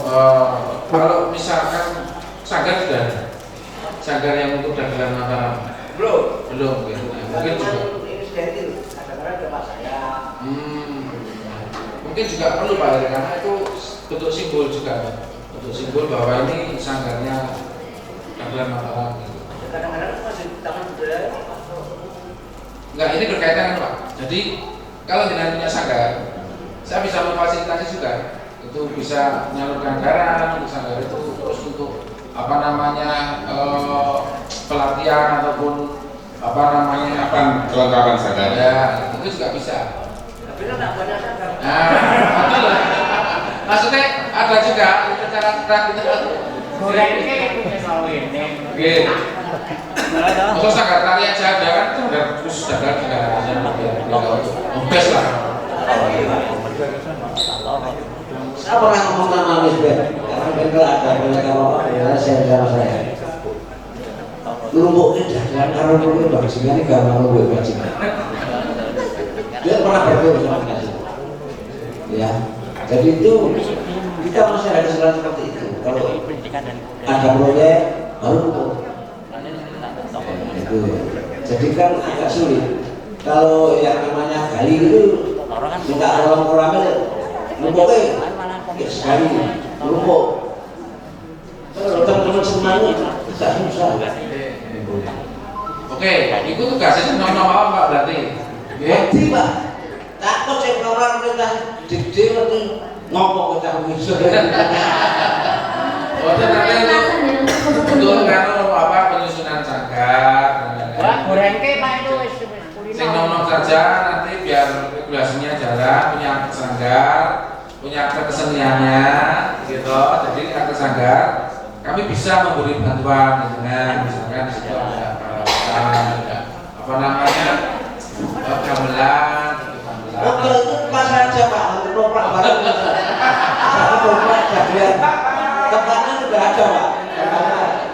G: kalau misalkan sanggar sudah ada, sanggar yang untuk dagelan Mataram belum gitu. Mungkin juga mungkin juga perlu Pak Heri, karena itu bentuk simbol juga, bentuk simbol bahwa ini sanggarnya dagelan Mataram gitu.
E: Kadang-kadang masih tangan budaya.
G: Enggak, ini berkaitan Pak. Jadi kalau dengan punya sanggar saya bisa memfasilitasi juga. Itu bisa menyalurkan anggaran untuk sanggar itu, terus untuk apa namanya pelatihan ataupun apa namanya
F: kelengkapan sanggar.
G: ya, itu juga bisa.
I: Tapi kan nggak banyak sanggar.
G: Nah, betul. Maksudnya ada juga cara kita
I: Goreng ini punya selalu ini.
G: oke. Kalau sanggar tari aja ada kan, sanggar khusus dagang juga ada. Best lah.
E: Saya pernah ngomong sama Miss Ben, karena Ben kalau ada banyak apa ya saya cara saya. Lumbuknya dagangan karena lumbuknya bajingan ini gak mau lumbuk bajingan. Dia pernah berdoa sama kasih. Ya, jadi itu kita masih ada kesalahan seperti itu. Kalau ada proyek baru lumbuk. Itu. Jadi kan agak sulit. Kalau yang namanya gali itu minta tolong orang lumbuknya sekali lumbuk. Kalau teman-teman semuanya tidak susah.
G: Oke, itu tugasnya nomor apa Pak berarti?
E: Ngerti Pak. Takut sing orang kita gede lagi ngopo kita bisa.
G: Oh, ternyata itu untuk kan apa penyusunan sanggar.
I: Wah, goreng ke Pak itu wis
G: Sing nom-nom saja nanti biar regulasinya jalan, punya sanggar, punya keseniannya, gitu. Jadi akte sanggar, kami bisa memberi bantuan dengan misalkan di situ ada apa namanya gamelan,
E: Oke itu pas aja Pak, toprak bareng. Satu toprak jadian. Tempatnya sudah ada Pak.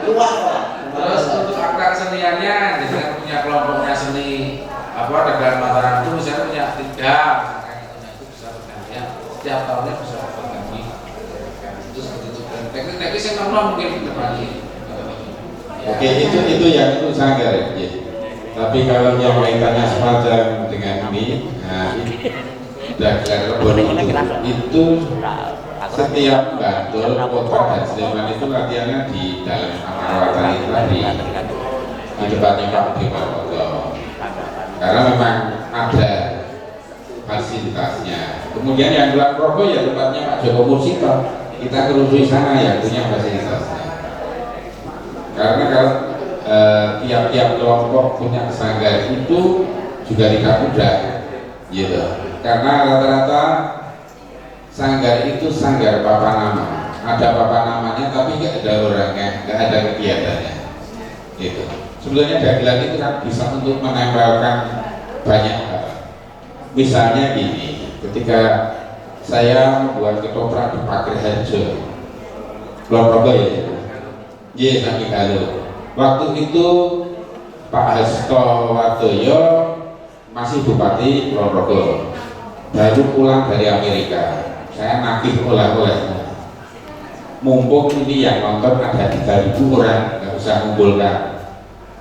E: Luas Pak.
G: Terus untuk akte keseniannya, misalnya punya kelompoknya seni apa dagang Mataram itu misalnya punya 3, misalkan itu bisa bergantian setiap tahunnya bisa berganti. Itu seperti itu. Teknik-teknik yang normal mungkin berbagi.
F: Oke, itu yang itu sanggar ya. Tapi kalau yang kaitannya semacam dengan ini, nah dagang rebon itu setiap Bantul, Kota dan Sleman itu latihannya di dalam Amarawatan itu di depannya Pak Demarwoto. Karena memang ada fasilitasnya. Kemudian yang Kulon Progo ya tempatnya Pak Joko Mursito. Kita kerusui sana yang punya fasilitasnya. Karena kalau tiap-tiap kelompok punya sanggar itu juga tidak mudah, gitu. Karena rata-rata sanggar itu sanggar papan nama, ada papan namanya tapi nggak ada orangnya, nggak ada kegiatannya, gitu. Sebenarnya dagelan itu kan bisa untuk menempelkan banyak hal. Misalnya gini, ketika saya membuat ketoprak di Pakir Harjo, Kulon Progo ya, Sami Galuh. Waktu itu Pak Hasto Wardoyo masih Bupati Kulon Progo, baru pulang dari Amerika. Saya nagih oleh-oleh. Mumpung ini yang nonton ada 3.000 orang, nggak usah ngumpulkan.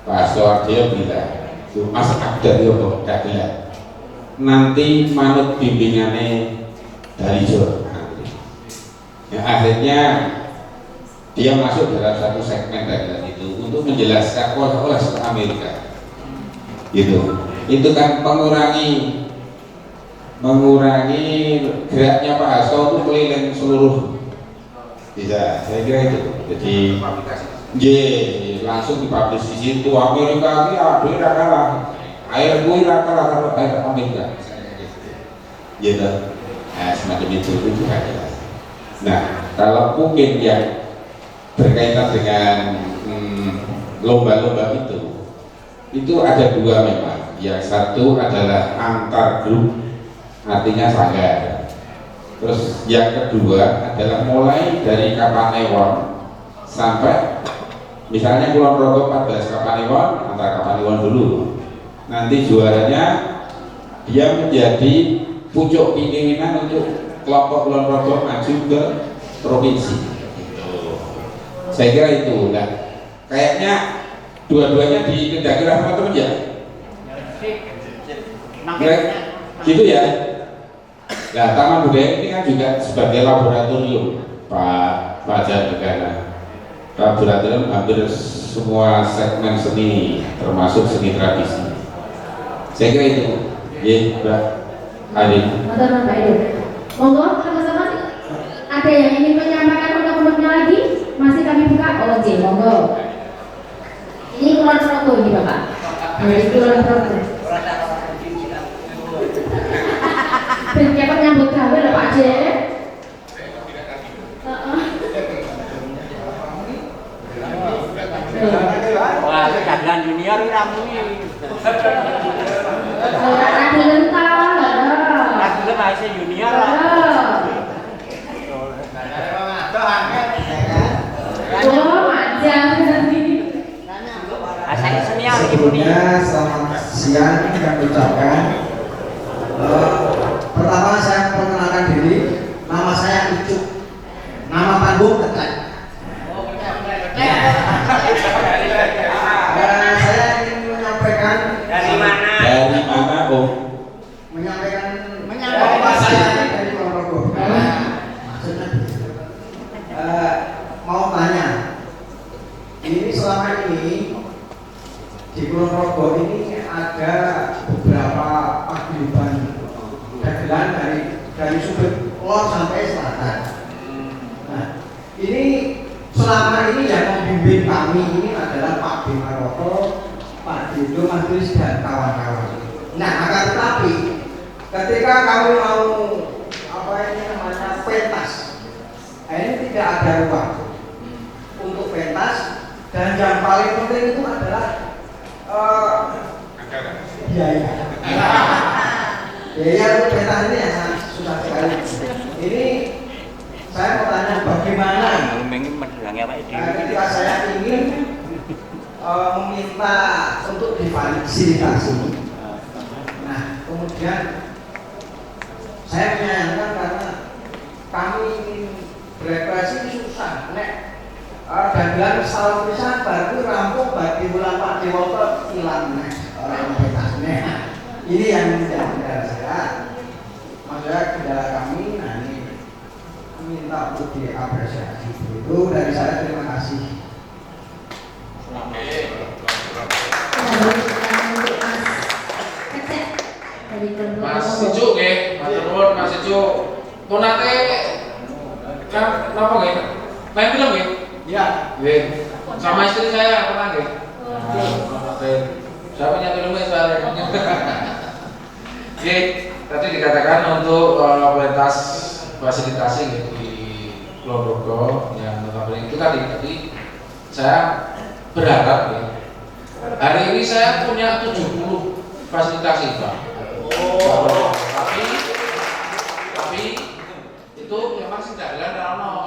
F: Pak Hasto Wardoyo bilang, Mas Abdar yo dagelan. Nanti manut bimbingannya dari Jor. Ya, akhirnya dia masuk dalam satu segmen dagelan itu untuk menjelaskan oleh-oleh ke Amerika, gitu. Itu kan mengurangi geraknya Pak Hasto untuk keliling seluruh bisa, saya kira itu. Jadi langsung dipublish di situ. Amerika ini aduh tidak kalah, air gue tidak kalah kalau air Amerika, gitu. Nah semacam itu juga jelas. Nah kalau mungkin yang berkaitan dengan lomba-lomba itu ada 2 memang. Yang satu adalah antar grup, artinya sanggar. Terus yang kedua adalah mulai dari Kapanewon sampai misalnya Kulon Progo 14 Kapanewon, antar Kapanewon dulu. Nanti juaranya dia menjadi pucuk pimpinan untuk kelompok Kulon Progo maju ke provinsi. Saya kira itu. Nah, kayaknya dua-duanya dikendaki teman-teman ya. Gitu ya. Nah, Taman Budaya ini kan juga sebagai laboratorium Pak Jandegana. Laboratorium hampir semua segmen seni, termasuk seni tradisi. Saya kira itu. Ya, Mbak Ari.
A: Monggo, teman-teman, ada yang ingin menyampaikan unek-uneknya lagi? Masih kami buka? Oh, J, monggo. Ini Kulon Progo ini Bapak. Dari Kulon Progo. Bersiapan nyambut gawe lho Pak J.
I: Wah, kedagelan junior ini ramu ini.
A: Lagi lentang.
I: Lagi kan masih junior lah.
A: Oh, manja.
I: Asal senior ibu nih.
D: Ya, selamat siang kami ucapkan. Pertama saya perkenalkan diri, nama saya Icuk, nama panggung Ketek. Saya ingin menyampaikan
I: Dari mana?
F: Dari mana Om?
D: menyampaikan
I: Menyampaikan.
D: saya dari Ponorogo. Maksudnya mau tanya, ini selama ini di Kulon Progo ini ada beberapa paguyuban dagelan dari sudut lor sampai selatan. Nah, ini selama ini yang membimbing kami ini adalah Pak Bimaroto, Pak Dido, Mas Tris dan kawan-kawan. Nah, akan tetapi ketika kami mau pentas, ini tidak ada ruang untuk pentas, dan yang paling penting itu adalah biaya. Biaya untuk pentas ini yang sangat susah sekali. Ini saya mau tanya bagaimana ketika saya ingin meminta untuk difasilitasi. Nah, kemudian saya menyayangkan karena kami ingin berekspresi susah. Dagelan setahun pisan baru rampung bagi bulan Pak Dewoto hilang orang pentasnya. Ini yang menjadi kendala saya. Maksudnya kendala kami, nah ini minta untuk diapresiasi. Itu dari saya, terima kasih.
G: Mas Ijuk nggih, matur nuwun Mas Ijuk. Pun nate kan napa nggih? Main film nggih?
D: Ya,
G: Nggih. Sama istri saya pernah nggih. Oke. Saya punya filmnya soalnya. Oke, tadi dikatakan untuk pentas fasilitasi nggih di Kulon Progo yang notabene itu tadi saya berharap ya. Hari ini saya punya 70 fasilitasi Pak. Tapi itu memang sing dagelan ra ono.